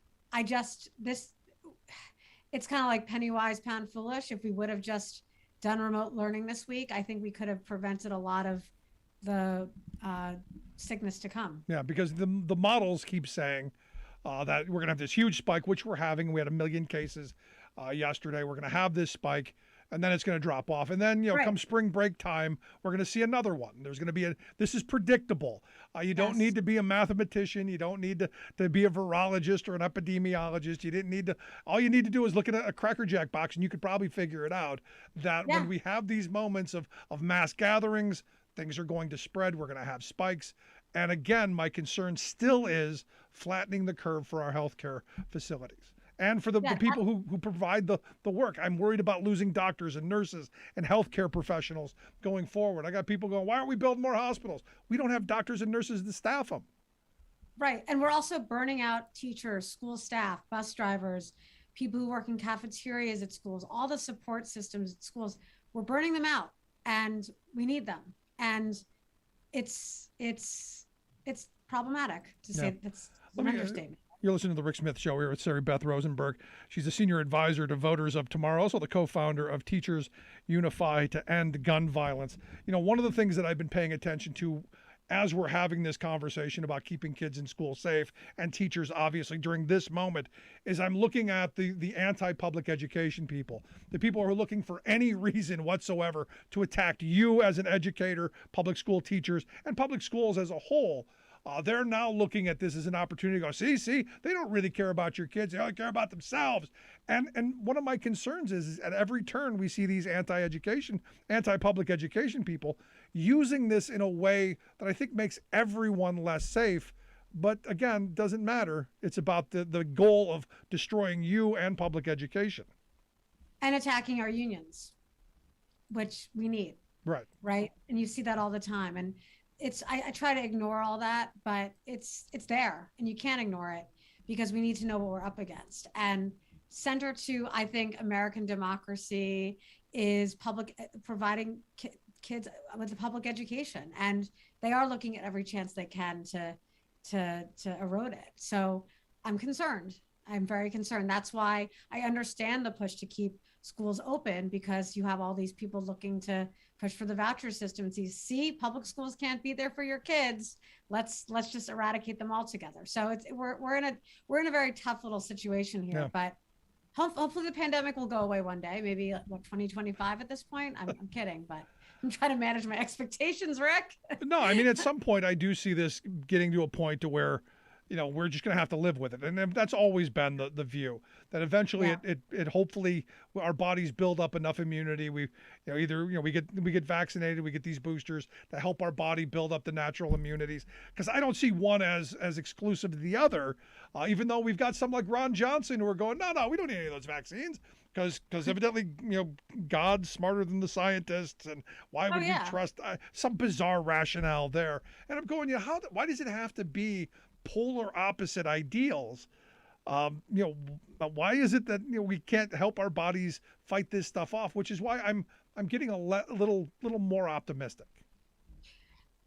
it's kind of like penny wise, pound foolish. If we would have just done remote learning this week, I think we could have prevented a lot of the sickness to come.
Yeah, because the models keep saying that we're going to have this huge spike, which we're having. We had 1 million cases yesterday. We're going to have this spike, and then it's going to drop off. And then, come spring break time, we're going to see another one. There's going to be this is predictable. You don't need to be a mathematician. You don't need to be a virologist or an epidemiologist. All you need to do is look at a Cracker Jack box, and you could probably figure it out that when we have these moments of mass gatherings, things are going to spread. We're going to have spikes. And again, my concern still is flattening the curve for our healthcare facilities. And for the people who provide the work. I'm worried about losing doctors and nurses and healthcare professionals going forward. I got people going, why aren't we building more hospitals? We don't have doctors and nurses to staff them.
Right. And we're also burning out teachers, school staff, bus drivers, people who work in cafeterias at schools, all the support systems at schools. We're burning them out, and we need them. And it's problematic, to say that's an understatement.
You're listening to the Rick Smith Show here with Sari, Beth Rosenberg. She's a senior advisor to Voters of Tomorrow, also the co-founder of Teachers Unify to End Gun Violence. One of the things that I've been paying attention to as we're having this conversation about keeping kids in school safe, and teachers obviously during this moment, is I'm looking at the anti-public education people, the people who are looking for any reason whatsoever to attack you as an educator, public school teachers, and public schools as a whole. They're now looking at this as an opportunity to go, see, they don't really care about your kids. They only care about themselves. And one of my concerns is at every turn we see these anti-public education people using this in a way that I think makes everyone less safe. But again, doesn't matter. It's about the goal of destroying you and public education.
And attacking our unions, which we need. Right. And you see that all the time. And I try to ignore all that, but it's there, and you can't ignore it, because we need to know what we're up against. And center to, I think, American democracy is providing kids with a public education, and they are looking at every chance they can to erode it. So I'm concerned. I'm very concerned. That's why I understand the push to keep schools open, because you have all these people looking to push for the voucher system. See, public schools can't be there for your kids. Let's just eradicate them altogether. So we're in a very tough little situation here.
Yeah.
But hopefully the pandemic will go away one day. Maybe 2025 at this point. I'm kidding, but I'm trying to manage my expectations, Rick.
No, I mean, at some point, I do see this getting to a point to where, we're just going to have to live with it. And that's always been the view, that eventually it hopefully our bodies build up enough immunity. We, either, we get vaccinated, we get these boosters to help our body build up the natural immunities. Because I don't see one as exclusive to the other, even though we've got some like Ron Johnson who are going, no, we don't need any of those vaccines. Because evidently, God's smarter than the scientists, and why would we trust some bizarre rationale there? And I'm going, why does it have to be polar opposite ideals? Why is it that we can't help our bodies fight this stuff off? Which is why I'm getting a little more optimistic.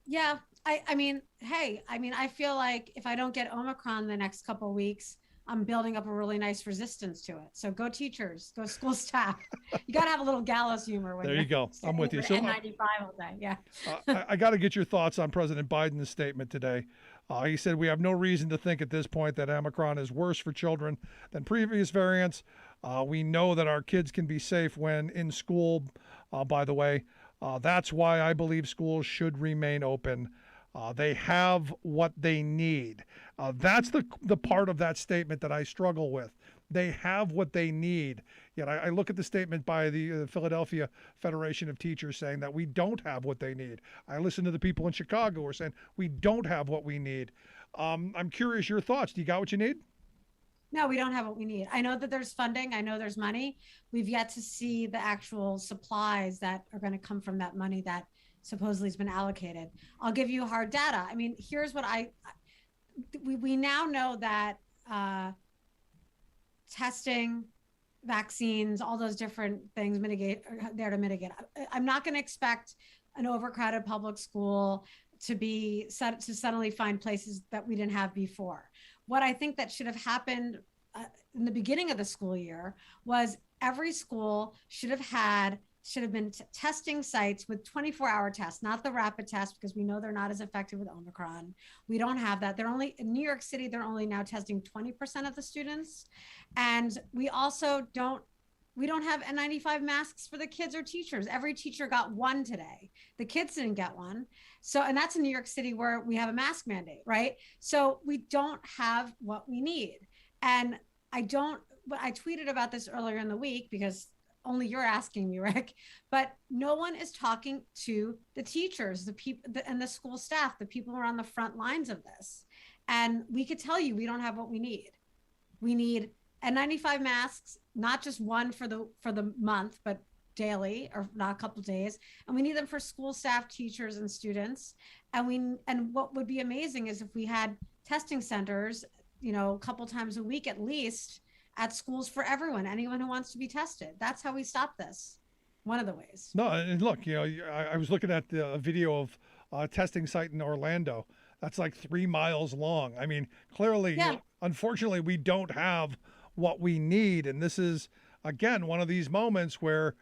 Yeah, I feel like if I don't get Omicron the next couple of weeks, I'm building up a really nice resistance to it. So go teachers, go school staff. You got to have a little gallows humor.
There you go. I'm with you. So
N95 all day. Yeah.
I got to get your thoughts on President Biden's statement today. He said, we have no reason to think at this point that Omicron is worse for children than previous variants. We know that our kids can be safe when in school, by the way. That's why I believe schools should remain open. They have what they need. That's the part of that statement that I struggle with. They have what they need. Yet I look at the statement by the Philadelphia Federation of Teachers saying that we don't have what they need. I listen to the people in Chicago who are saying we don't have what we need. I'm curious your thoughts. Do you got what you need?
No, we don't have what we need. I know that there's funding. I know there's money. We've yet to see the actual supplies that are going to come from that money that supposedly has been allocated. I'll give you hard data. I mean, here's what we now know that testing, vaccines, all those different things are there to mitigate. I'm not going to expect an overcrowded public school to suddenly find places that we didn't have before. What I think that should have happened in the beginning of the school year was every school should have been testing sites with 24-hour tests, not the rapid test, because we know they're not as effective with Omicron. We don't have that. In New York City, they're only now testing 20% of the students. And we also don't have N95 masks for the kids or teachers. Every teacher got one today. The kids didn't get one. So, and that's in New York City where we have a mask mandate, right? So we don't have what we need. And but I tweeted about this earlier in the week because only you're asking me, Rick, but no one is talking to the teachers, the people and the school staff, the people who are on the front lines of this. And we could tell you, we don't have what we need. We need N95 masks, not just one for the month, but daily or not a couple of days. And we need them for school staff, teachers, and students. And what would be amazing is if we had testing centers, a couple times a week at least, at schools for anyone who wants to be tested. That's how we stop this. One of the ways. No,
and look, I was looking at the video of a testing site in Orlando. That's like 3 miles long. I mean, clearly, unfortunately, we don't have what we need. And this is, again, one of these moments where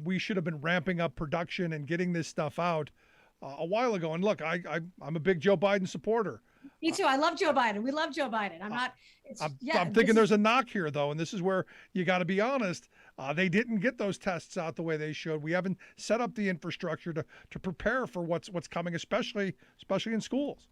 we should have been ramping up production and getting this stuff out a while ago. And look, I'm a big Joe Biden supporter.
Me too. I love Joe Biden. We love Joe Biden.
I'm thinking there's a knock here, though, and this is where you got to be honest. They didn't get those tests out the way they should. We haven't set up the infrastructure to prepare for what's coming, especially in schools.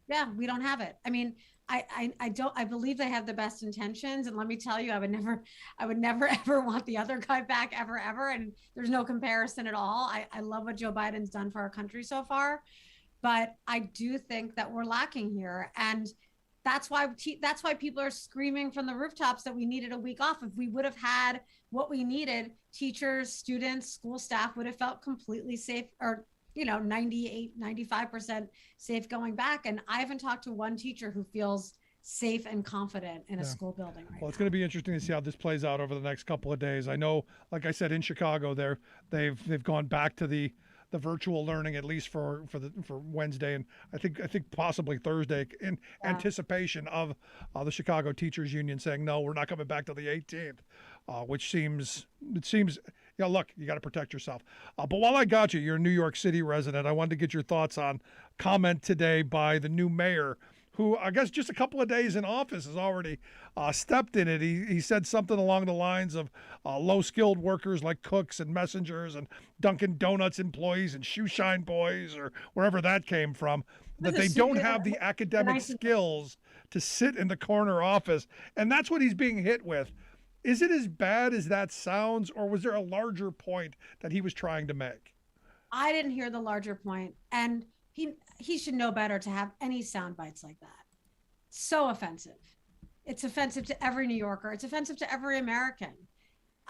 Yeah, we don't have it. I mean, I believe they have the best intentions, and let me tell you, I would never ever want the other guy back ever. And there's no comparison at all. I love what Joe Biden's done for our country so far. But I do think that we're lacking here. And that's why people are screaming from the rooftops that we needed a week off. If we would have had what we needed, teachers, students, school staff would have felt completely safe, or 98, 95% safe going back. And I haven't talked to one teacher who feels safe and confident in a school building right now.
It's going to be interesting to see how this plays out over the next couple of days. I know, like I said, in Chicago, they've gone back to the the virtual learning, at least for Wednesday, and I think possibly Thursday, in anticipation of the Chicago Teachers Union saying no, we're not coming back till the 18th, which seems. Look, you got to protect yourself. But while I got you, you're a New York City resident. I wanted to get your thoughts on comment today by the new mayor, who I guess just a couple of days in office has already stepped in it. He said something along the lines of low-skilled workers like cooks and messengers and Dunkin' Donuts employees and shoe shine boys or wherever that came from, that they don't have the academic skills to sit in the corner office. And that's what he's being hit with. Is it as bad as that sounds, or was there a larger point that he was trying to make?
I didn't hear the larger point, and he should know better to have any sound bites like that. So offensive. It's offensive to every New Yorker. It's offensive to every American.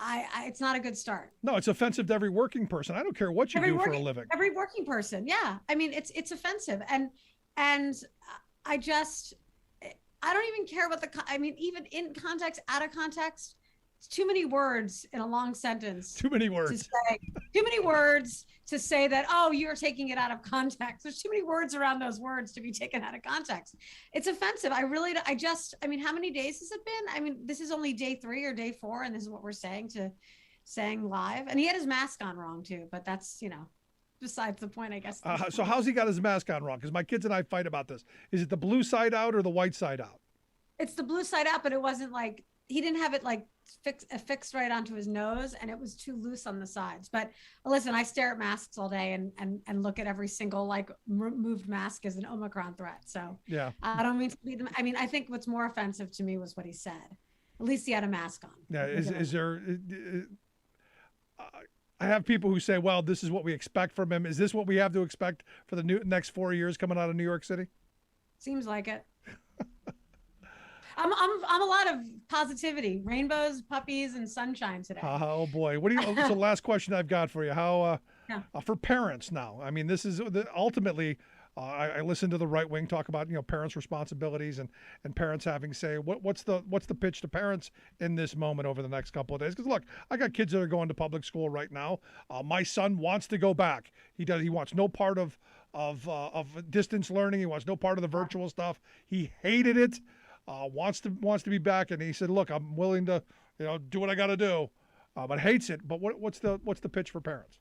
It's not a good start.
No, it's offensive to every working person. I don't care what you do for a living.
Every working person, yeah. I mean, it's offensive, and I don't even care what even in context, out of context. It's too many words in a long sentence.
Too many words.
Too many words to say that, oh, you're taking it out of context. There's too many words around those words to be taken out of context. It's offensive. How many days has it been? This is only day 3 or day 4, and this is what we're saying live. And he had his mask on wrong too, but that's, besides the point, I guess.
So how's he got his mask on wrong? Because my kids and I fight about this. Is it the blue side out or the white side out?
It's the blue side out, but it wasn't he didn't have it fixed right onto his nose, and it was too loose on the sides. But listen, I stare at masks all day and look at every single moved mask as an Omicron threat. So
yeah,
I don't mean to be them. I think what's more offensive to me was what he said. At least he had a mask on.
Yeah, is there? I have people who say, well, this is what we expect from him. Is this what we have to expect for the next 4 years coming out of New York City?
Seems like it. I'm a lot of positivity, rainbows, puppies, and sunshine today.
Oh boy, so last question I've got for you. How for parents now? This is ultimately. I listen to the right wing talk about parents' responsibilities and parents having say. What's the pitch to parents in this moment over the next couple of days? Because look, I got kids that are going to public school right now. My son wants to go back. He wants no part of distance learning. He wants no part of the virtual stuff. He hated it. Wants to be back, and he said, "Look, I'm willing to, do what I got to do," but hates it. But what's the pitch for parents?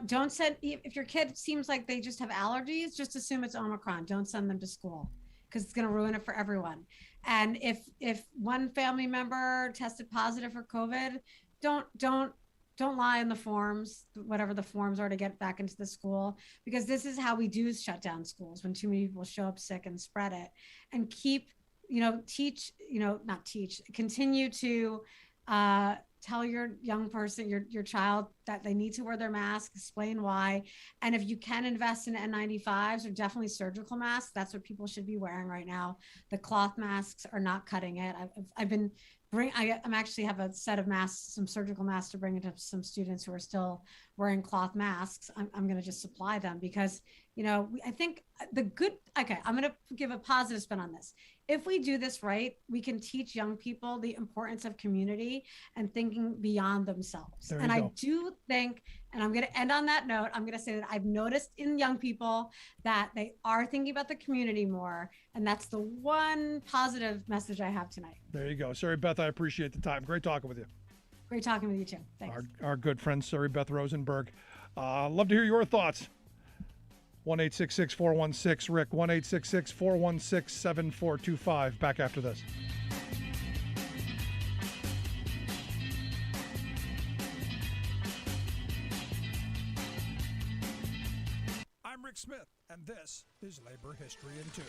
Don't send. If your kid seems like they just have allergies, just assume it's Omicron. Don't send them to school because it's going to ruin it for everyone. And if one family member tested positive for COVID, don't lie in the forms, whatever the forms are, to get back into the school, because this is how we do shut down schools, when too many people show up sick and spread it. And continue to tell your young person, your child, that they need to wear their mask, explain why. And if you can invest in N95s, or definitely surgical masks, that's what people should be wearing right now. The cloth masks are not cutting it. I'm actually have a set of masks, some surgical masks, to bring into some students who are still wearing cloth masks. I'm going to just supply them because, I think I'm going to give a positive spin on this. If we do this right, we can teach young people the importance of community and thinking beyond themselves. And I do think, and I'm going to end on that note, I'm going to say that I've noticed in young people that they are thinking about the community more. And that's the one positive message I have tonight.
There you go. Sari Beth, I appreciate the time. Great talking with you.
Great talking with you too. Thanks.
Our good friend, Sari Beth Rosenberg. Love to hear your thoughts. 1-866-416-RICK, 1-866-416-7425. Back after this. I'm Rick Smith, and this is Labor History in 2.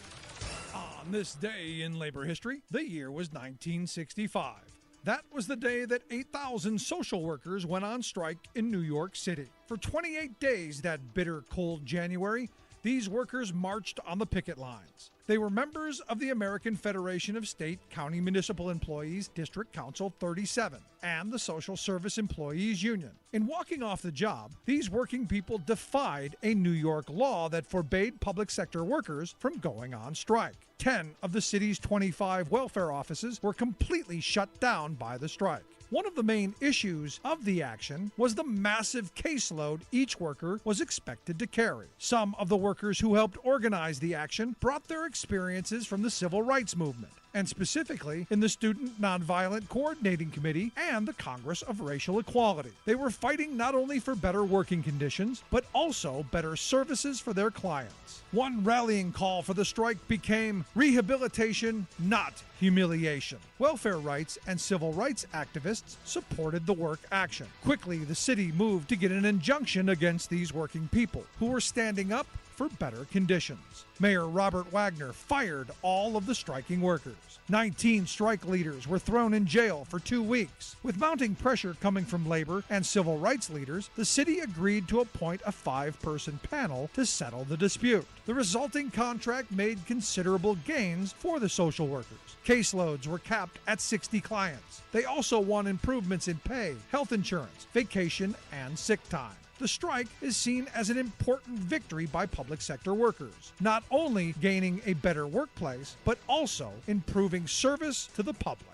On this day in labor history, the year was 1965. That was the day that 8,000 social workers went on strike in New York City. For 28 days that bitter, cold January, these workers marched on the picket lines. They were members of the American Federation of State, County, Municipal Employees, District Council 37, and the Social Service Employees Union. In walking off the job, these working people defied a New York law that forbade public sector workers from going on strike. 10 of the city's 25 welfare offices were completely shut down by the strike. One of the main issues of the action was the massive caseload each worker was expected to carry. Some of the workers who helped organize the action brought their experiences from the civil rights movement, and specifically in the Student Nonviolent Coordinating Committee and the Congress of Racial Equality. They were fighting not only for better working conditions, but also better services for their clients. One rallying call for the strike became rehabilitation, not humiliation. Welfare rights and civil rights activists supported the work action. Quickly, the city moved to get an injunction against these working people who were standing up for better conditions. Mayor Robert Wagner fired all of the striking workers. 19 strike leaders were thrown in jail for 2 weeks. With mounting pressure coming from labor and civil rights leaders, the city agreed to appoint a 5-person panel to settle the dispute. The resulting contract made considerable gains for the social workers. Caseloads were capped at 60 clients. They also won improvements in pay, health insurance, vacation, and sick time. The strike is seen as an important victory by public sector workers, not only gaining a better workplace, but also improving service to the public.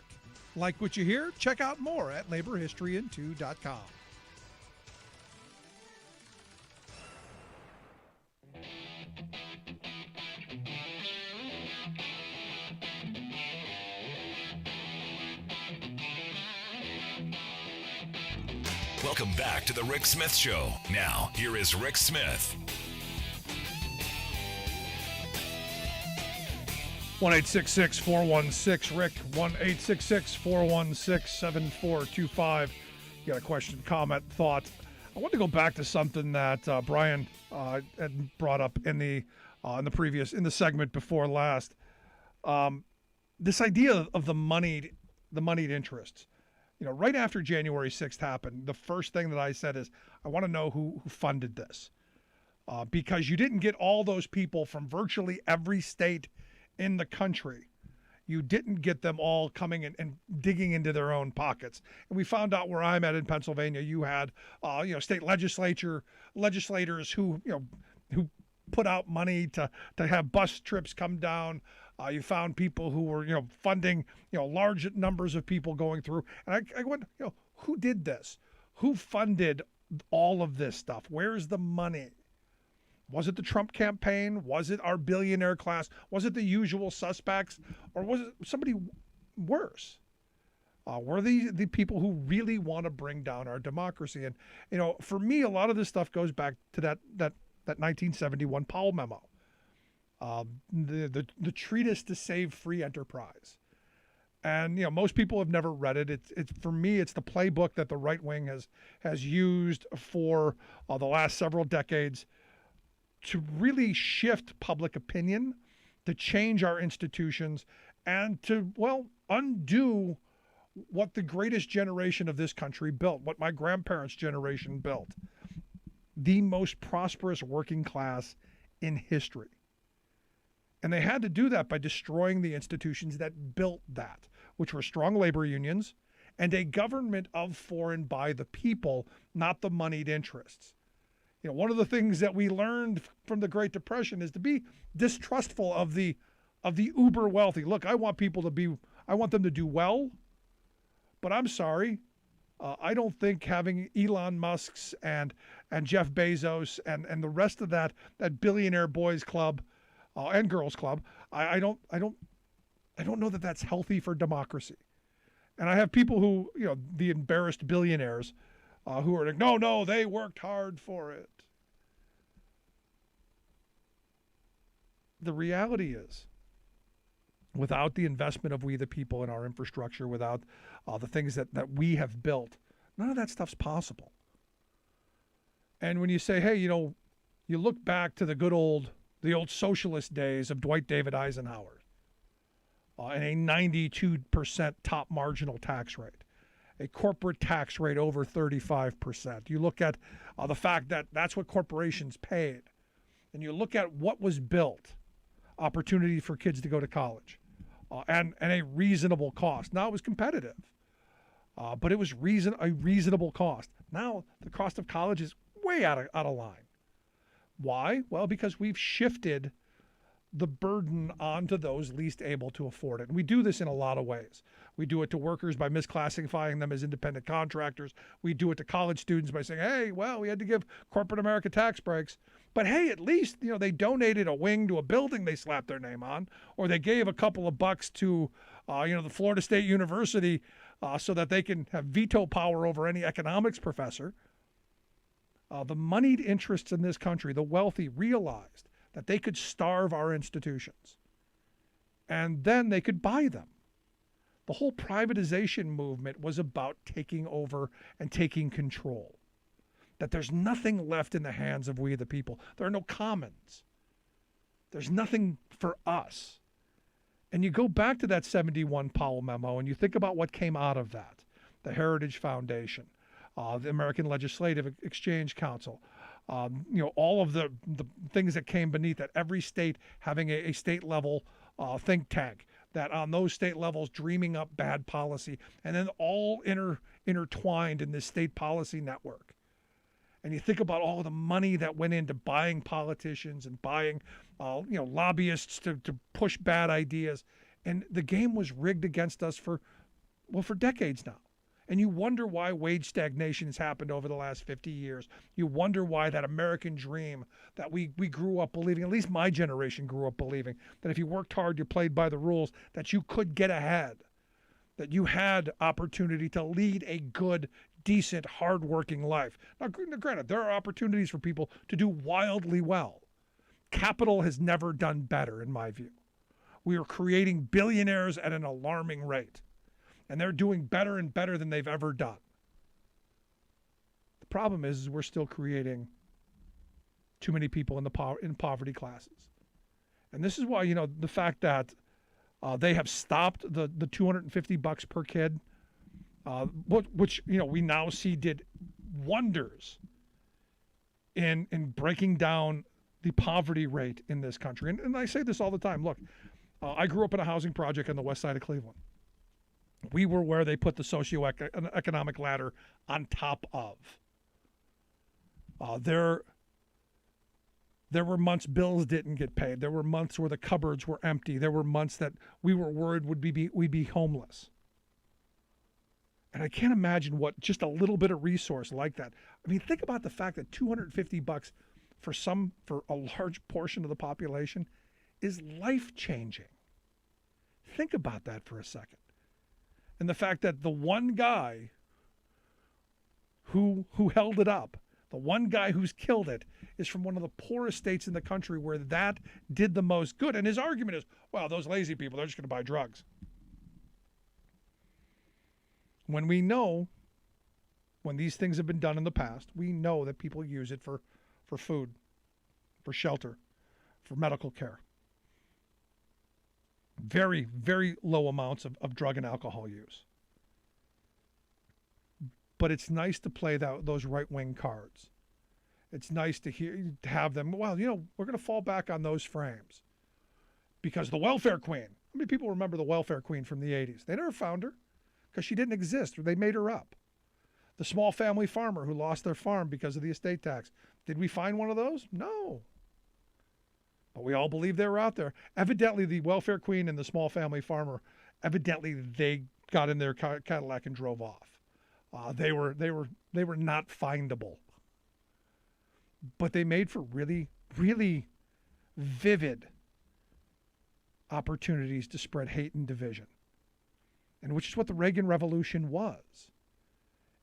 Like what you hear? Check out more at laborhistoryin2.com.
Welcome back to the Rick Smith Show. Now, here is Rick Smith.
1-866-416-RICK, 1-866-416-7425. You got a question, comment, thought. I want to go back to something that Brian had brought up in the segment before last. This idea of the moneyed interests. You know, right after January 6th happened, the first thing that I said is, I want to know who funded this. Because you didn't get all those people from virtually every state in the country. You didn't get them all coming and digging into their own pockets. And we found out where I'm at in Pennsylvania, you had, state legislators who put out money to have bus trips come down. You found people who were, funding, large numbers of people going through. And I went, who did this? Who funded all of this stuff? Where's the money? Was it the Trump campaign? Was it our billionaire class? Was it the usual suspects? Or was it somebody worse? Were the people who really want to bring down our democracy? And, for me, a lot of this stuff goes back to that 1971 Powell memo. The treatise to save free enterprise. And, most people have never read it. It's for me, it's the playbook that the right wing has used for the last several decades to really shift public opinion, to change our institutions, and to, undo what the greatest generation of this country built, what my grandparents' generation built. The most prosperous working class in history. And they had to do that by destroying the institutions that built that, which were strong labor unions and a government of, for, and by the people, not the moneyed interests. One of the things that we learned from the Great Depression is to be distrustful of the uber wealthy. Look, I want them to do well, but I'm sorry. I don't think having Elon Musk's and Jeff Bezos and the rest of that billionaire boys club and girls club, I don't know that that's healthy for democracy. And I have people who, the embarrassed billionaires, who are like, no, they worked hard for it. The reality is, without the investment of we the people in our infrastructure, without the things that we have built, none of that stuff's possible. And when you say, hey, you look back to the old socialist days of Dwight David Eisenhower, and a 92% top marginal tax rate, a corporate tax rate over 35%. You look at the fact that that's what corporations paid, and you look at what was built, opportunity for kids to go to college, and a reasonable cost. Now, it was competitive, but it was a reasonable cost. Now, the cost of college is way out of line. Why? Well, because we've shifted the burden onto those least able to afford it. And we do this in a lot of ways. We do it to workers by misclassifying them as independent contractors. We do it to college students by saying, hey, well, we had to give corporate America tax breaks. But hey, at least, they donated a wing to a building they slapped their name on, or they gave a couple of bucks to, the Florida State University so that they can have veto power over any economics professor. The moneyed interests in this country, the wealthy, realized that they could starve our institutions, and then they could buy them. The whole privatization movement was about taking over and taking control. That there's nothing left in the hands of we the people. There are no commons. There's nothing for us. And you go back to that 71 Powell memo and you think about what came out of that. The Heritage Foundation, the American Legislative Exchange Council, all of the things that came beneath that, every state having a state level think tank, that on those state levels dreaming up bad policy, and then all intertwined in this state policy network. And you think about all the money that went into buying politicians and buying, lobbyists to push bad ideas. And the game was rigged against us for decades now. And you wonder why wage stagnation has happened over the last 50 years. You wonder why that American dream that we grew up believing, at least my generation grew up believing, that if you worked hard, you played by the rules, that you could get ahead, that you had opportunity to lead a good, decent, hardworking life. Now, granted, there are opportunities for people to do wildly well. Capital has never done better, in my view. We are creating billionaires at an alarming rate, and they're doing better and better than they've ever done. The problem is we're still creating too many people in poverty classes. And this is why, the fact that they have stopped the $250 per kid, which we now see did wonders in breaking down the poverty rate in this country. And I say this all the time. Look, I grew up in a housing project on the west side of Cleveland. We were where they put the socioeconomic ladder on top of. There were months bills didn't get paid. There were months where the cupboards were empty. There were months that we were worried we'd be homeless. And I can't imagine what just a little bit of resource like that. I mean, think about the fact that $250 for a large portion of the population is life-changing. Think about that for a second. And the fact that the one guy who held it up, the one guy who's killed it, is from one of the poorest states in the country where that did the most good. And his argument is, well, those lazy people, they're just going to buy drugs. When we know, when these things have been done in the past, we know that people use it for food, for shelter, for medical care. Very, very low amounts of drug and alcohol use. But it's nice to play those right-wing cards. It's nice to have them, well, we're going to fall back on those frames. Because the welfare queen, how many people remember the welfare queen from the 80s? They never found her because she didn't exist, or they made her up. The small family farmer who lost their farm because of the estate tax. Did we find one of those? No. But we all believe they were out there. Evidently, the welfare queen and the small family farmer, evidently they got in their Cadillac and drove off. They were not findable. But they made for really, really vivid opportunities to spread hate and division. And which is what the Reagan Revolution was.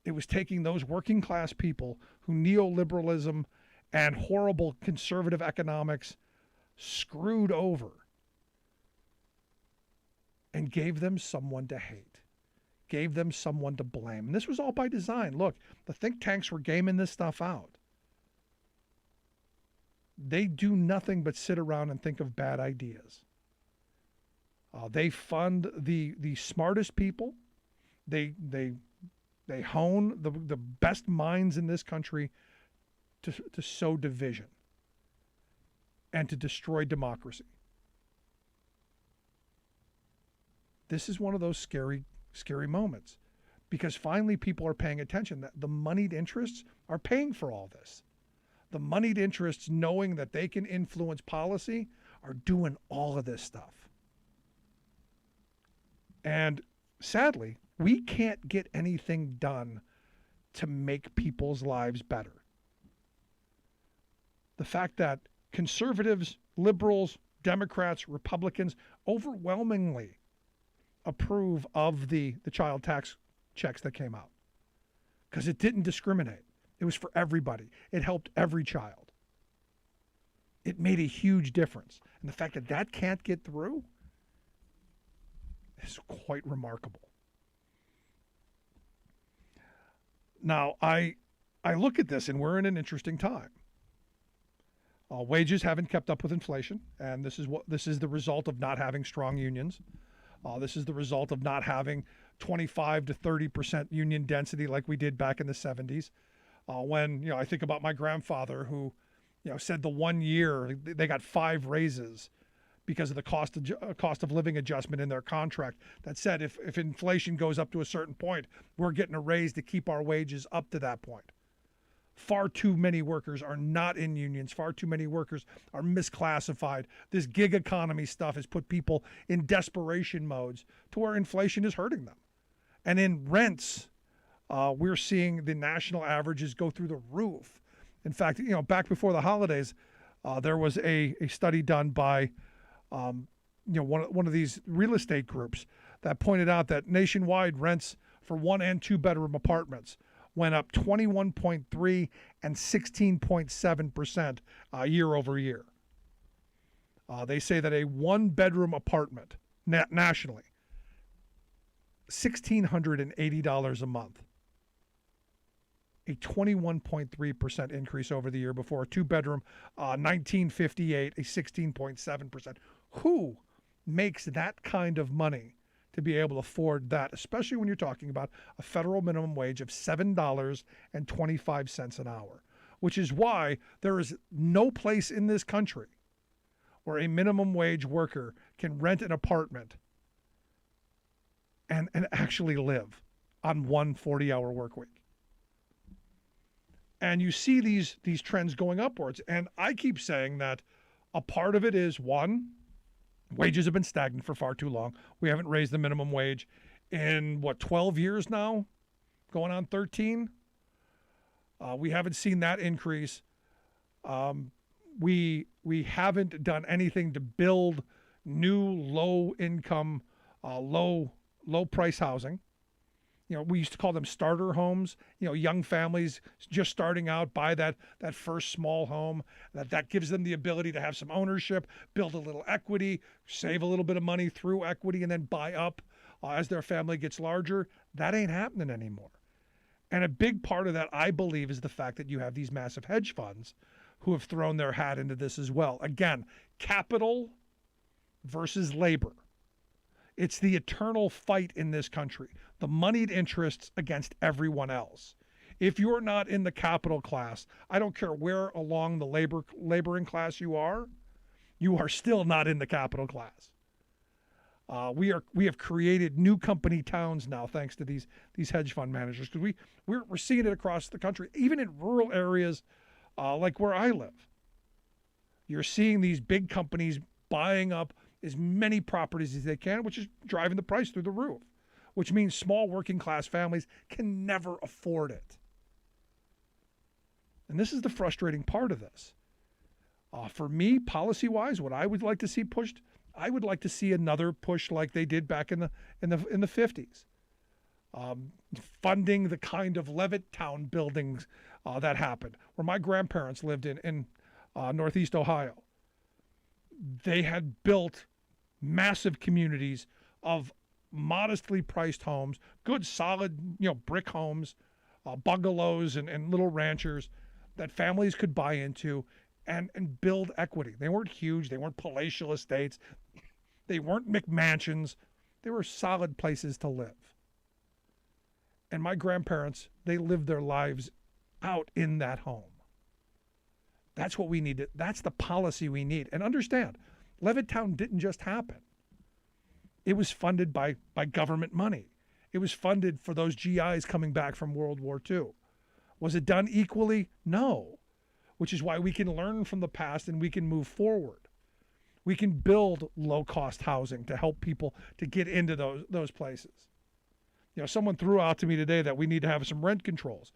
It was taking those working class people who neoliberalism and horrible conservative economics screwed over and gave them someone to hate, gave them someone to blame. And this was all by design. Look, the think tanks were gaming this stuff out. They do nothing but sit around and think of bad ideas. They fund the smartest people. They hone the best minds in this country to sow division and to destroy democracy. This is one of those scary moments, because finally people are paying attention that the moneyed interests are paying for all this. The moneyed interests, knowing that they can influence policy, are doing all of this stuff. And sadly, we can't get anything done to make people's lives better. The fact that conservatives, liberals, Democrats, Republicans overwhelmingly approve of the child tax checks that came out because it didn't discriminate. It was for everybody. It helped every child. It made a huge difference. And the fact that that can't get through is quite remarkable. Now, I look at this and we're in an interesting time. Wages haven't kept up with inflation, and this is the result of not having strong unions. This is the result of not having 25 to 30% union density like we did back in the 70s. When I think about my grandfather, who said the 1 year they got 5 raises because of the cost of living adjustment in their contract that said if inflation goes up to a certain point, we're getting a raise to keep our wages up to that point. Far too many workers are not in unions. Far too many workers are misclassified. This gig economy stuff has put people in desperation modes to where inflation is hurting them. And in rents, we're seeing the national averages go through the roof. In fact, back before the holidays, there was a study done by one of these real estate groups that pointed out that nationwide rents for 1 and 2 bedroom apartments went up 21.3 and 16.7% year over year. They say that a 1 bedroom apartment nationally, $1,680 a month, a 21.3% increase over the year before. A 2 bedroom, $1,958, a 16.7%. Who makes that kind of money to be able to afford that, especially when you're talking about a federal minimum wage of $7.25 an hour, which is why there is no place in this country where a minimum wage worker can rent an apartment and actually live on 1 40-hour work week. And you see these trends going upwards. And I keep saying that a part of it is, one, wages have been stagnant for far too long. We haven't raised the minimum wage in, 12 years now? Going on 13? We haven't seen that increase. We haven't done anything to build new low-income, low-price housing. We used to call them starter homes. Young families just starting out buy that first small home. That gives them the ability to have some ownership, build a little equity, save a little bit of money through equity, and then buy up as their family gets larger. That ain't happening anymore. And a big part of that, I believe, is the fact that you have these massive hedge funds who have thrown their hat into this as well. Again, capital versus labor. It's the eternal fight in this country, the moneyed interests against everyone else. If you're not in the capital class, I don't care where along the laboring class you are still not in the capital class. We have created new company towns now thanks to these hedge fund managers, because we're seeing it across the country, even in rural areas like where I live. You're seeing these big companies buying up as many properties as they can, which is driving the price through the roof, which means small working class families can never afford it. And this is the frustrating part of this. For me, policy-wise, what I would like to see pushed, I would like to see another push like they did back in the 50s, funding the kind of Levittown buildings that happened, where my grandparents lived in Northeast Ohio. They had built massive communities of modestly priced homes, good, solid, brick homes, bungalows and little ranchers that families could buy into and build equity. They weren't huge. They weren't palatial estates. They weren't McMansions. They were solid places to live. And my grandparents, they lived their lives out in that home. That's what we need. That's the policy we need. And understand, Levittown didn't just happen. It was funded by government money. It was funded for those GIs coming back from World War II. Was it done equally? No. Which is why we can learn from the past and we can move forward. We can build low-cost housing to help people to get into those places. Someone threw out to me today that we need to have some rent controls.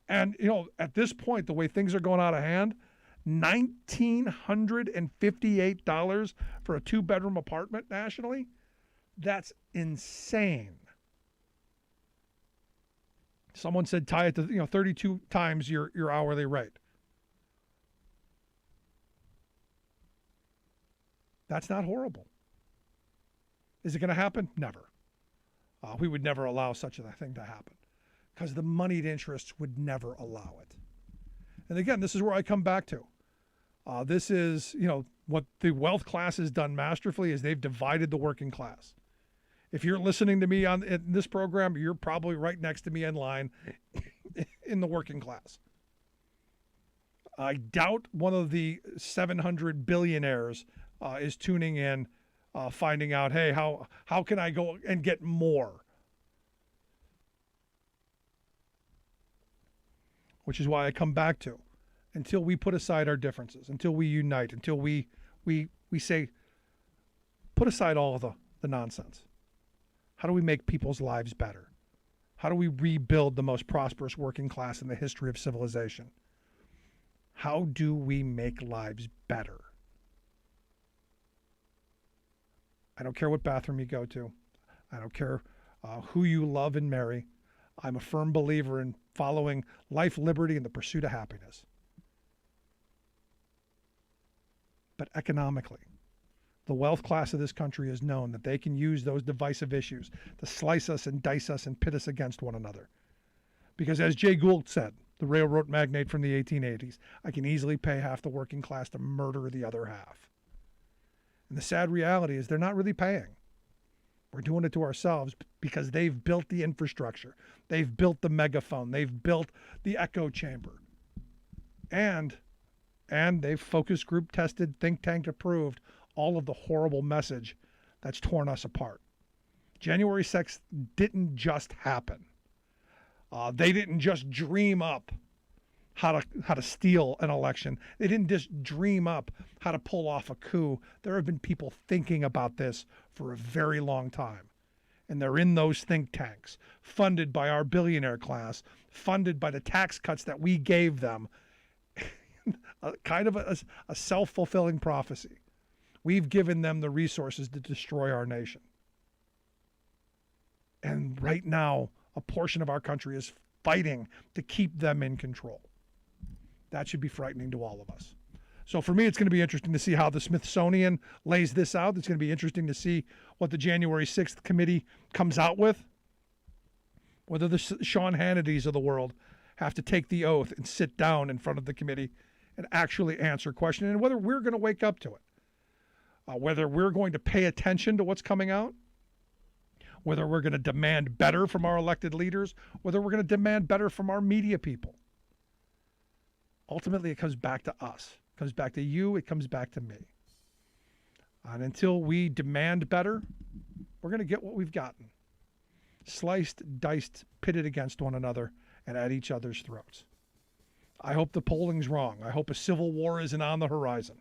And, at this point, the way things are going out of hand, $1,958 for a 2-bedroom apartment nationally, that's insane. Someone said tie it to 32 times your hourly rate. That's not horrible. Is it going to happen? Never. We would never allow such a thing to happen because the moneyed interests would never allow it. And again, this is where I come back to. This is, what the wealth class has done masterfully is they've divided the working class. If you're listening to me in this program, you're probably right next to me in line in the working class. I doubt one of the 700 billionaires is tuning in, finding out, hey, how can I go and get more? Which is why I come back to, until we put aside our differences, until we unite, until we say, put aside all of the nonsense. How do we make people's lives better? How do we rebuild the most prosperous working class in the history of civilization? How do we make lives better? I don't care what bathroom you go to. I don't care who you love and marry. I'm a firm believer in following life, liberty, and the pursuit of happiness. But economically, the wealth class of this country has known that they can use those divisive issues to slice us and dice us and pit us against one another. Because as Jay Gould said, the railroad magnate from the 1880s, I can easily pay half the working class to murder the other half. And the sad reality is they're not really paying. We're doing it to ourselves because they've built the infrastructure. They've built the megaphone. They've built the echo chamber. And they've focus group tested, think tank approved all of the horrible message that's torn us apart. January 6th didn't just happen. They didn't just dream up how to steal an election. They didn't just dream up how to pull off a coup. There have been people thinking about this for a very long time. And they're in those think tanks, funded by our billionaire class, funded by the tax cuts that we gave them. Kind of a self-fulfilling prophecy. We've given them the resources to destroy our nation. And right now, a portion of our country is fighting to keep them in control. That should be frightening to all of us. So for me, it's going to be interesting to see how the Smithsonian lays this out. It's going to be interesting to see what the January 6th committee comes out with. Whether the Sean Hannitys of the world have to take the oath and sit down in front of the committee and actually answer questions, and whether we're going to wake up to it. Whether we're going to pay attention to what's coming out. Whether we're going to demand better from our elected leaders. Whether we're going to demand better from our media people. Ultimately, it comes back to us. It comes back to you. It comes back to me. And until we demand better, we're going to get what we've gotten. Sliced, diced, pitted against one another and at each other's throats. I hope the polling's wrong. I hope a civil war isn't on the horizon,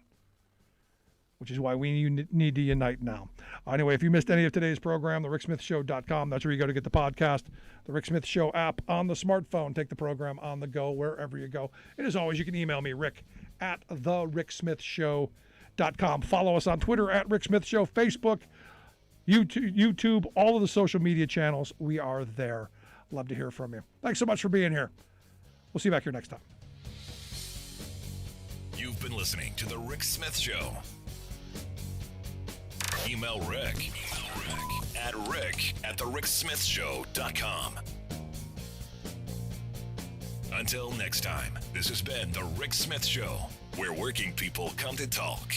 which is why we need to unite now. Anyway, if you missed any of today's program, thericksmithshow.com. That's where you go to get the podcast. The Rick Smith Show app on the smartphone. Take the program on the go, wherever you go. And as always, you can email me, rick@thericksmithshow.com. Follow us on Twitter @RickSmithShow, Facebook, YouTube, all of the social media channels. We are there. Love to hear from you. Thanks so much for being here. We'll see you back here next time.
You've been listening to The Rick Smith Show. Email Rick at rick@thericksmithshow.com. Until next time, this has been The Rick Smith Show, where working people come to talk.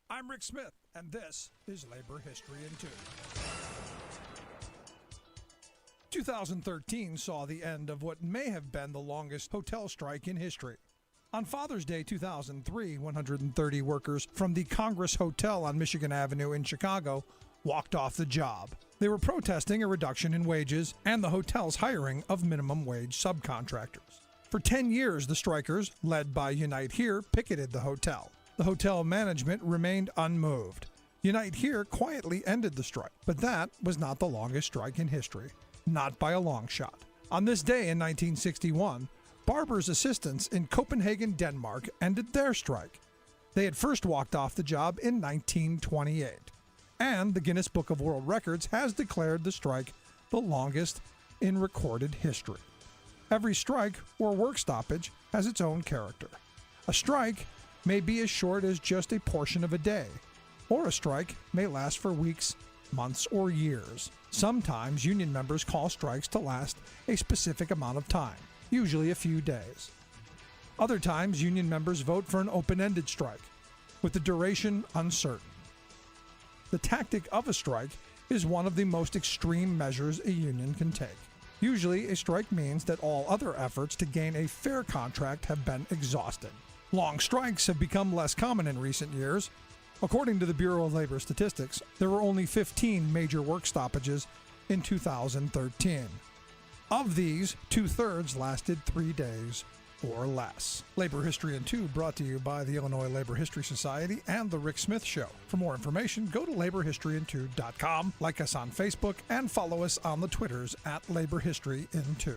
I'm Rick Smith, and this is Labor History in 2. 2013 saw the end of what may have been the longest hotel strike in history. On Father's Day 2003, 130 workers from the Congress Hotel on Michigan Avenue in Chicago walked off the job. They were protesting a reduction in wages and the hotel's hiring of minimum wage subcontractors. For 10 years, the strikers, led by Unite Here, picketed the hotel. The hotel management remained unmoved. Unite Here quietly ended the strike, but that was not the longest strike in history. Not by a long shot. On this day in 1961, barbers' assistants in Copenhagen, Denmark ended their strike. They had first walked off the job in 1928. And the Guinness Book of World Records has declared the strike the longest in recorded history. Every strike or work stoppage has its own character. A strike may be as short as just a portion of a day, or a strike may last for weeks, months, or years. Sometimes union members call strikes to last a specific amount of time, usually a few days. Other times, union members vote for an open-ended strike, with the duration uncertain. The tactic of a strike is one of the most extreme measures a union can take. Usually, a strike means that all other efforts to gain a fair contract have been exhausted. Long strikes have become less common in recent years. According to the Bureau of Labor Statistics, there were only 15 major work stoppages in 2013. Of these, 2/3 lasted 3 days or less. Labor History in 2 brought to you by the Illinois Labor History Society and The Rick Smith Show. For more information, go to laborhistoryin2.com, like us on Facebook, and follow us on the Twitters at Labor History in 2.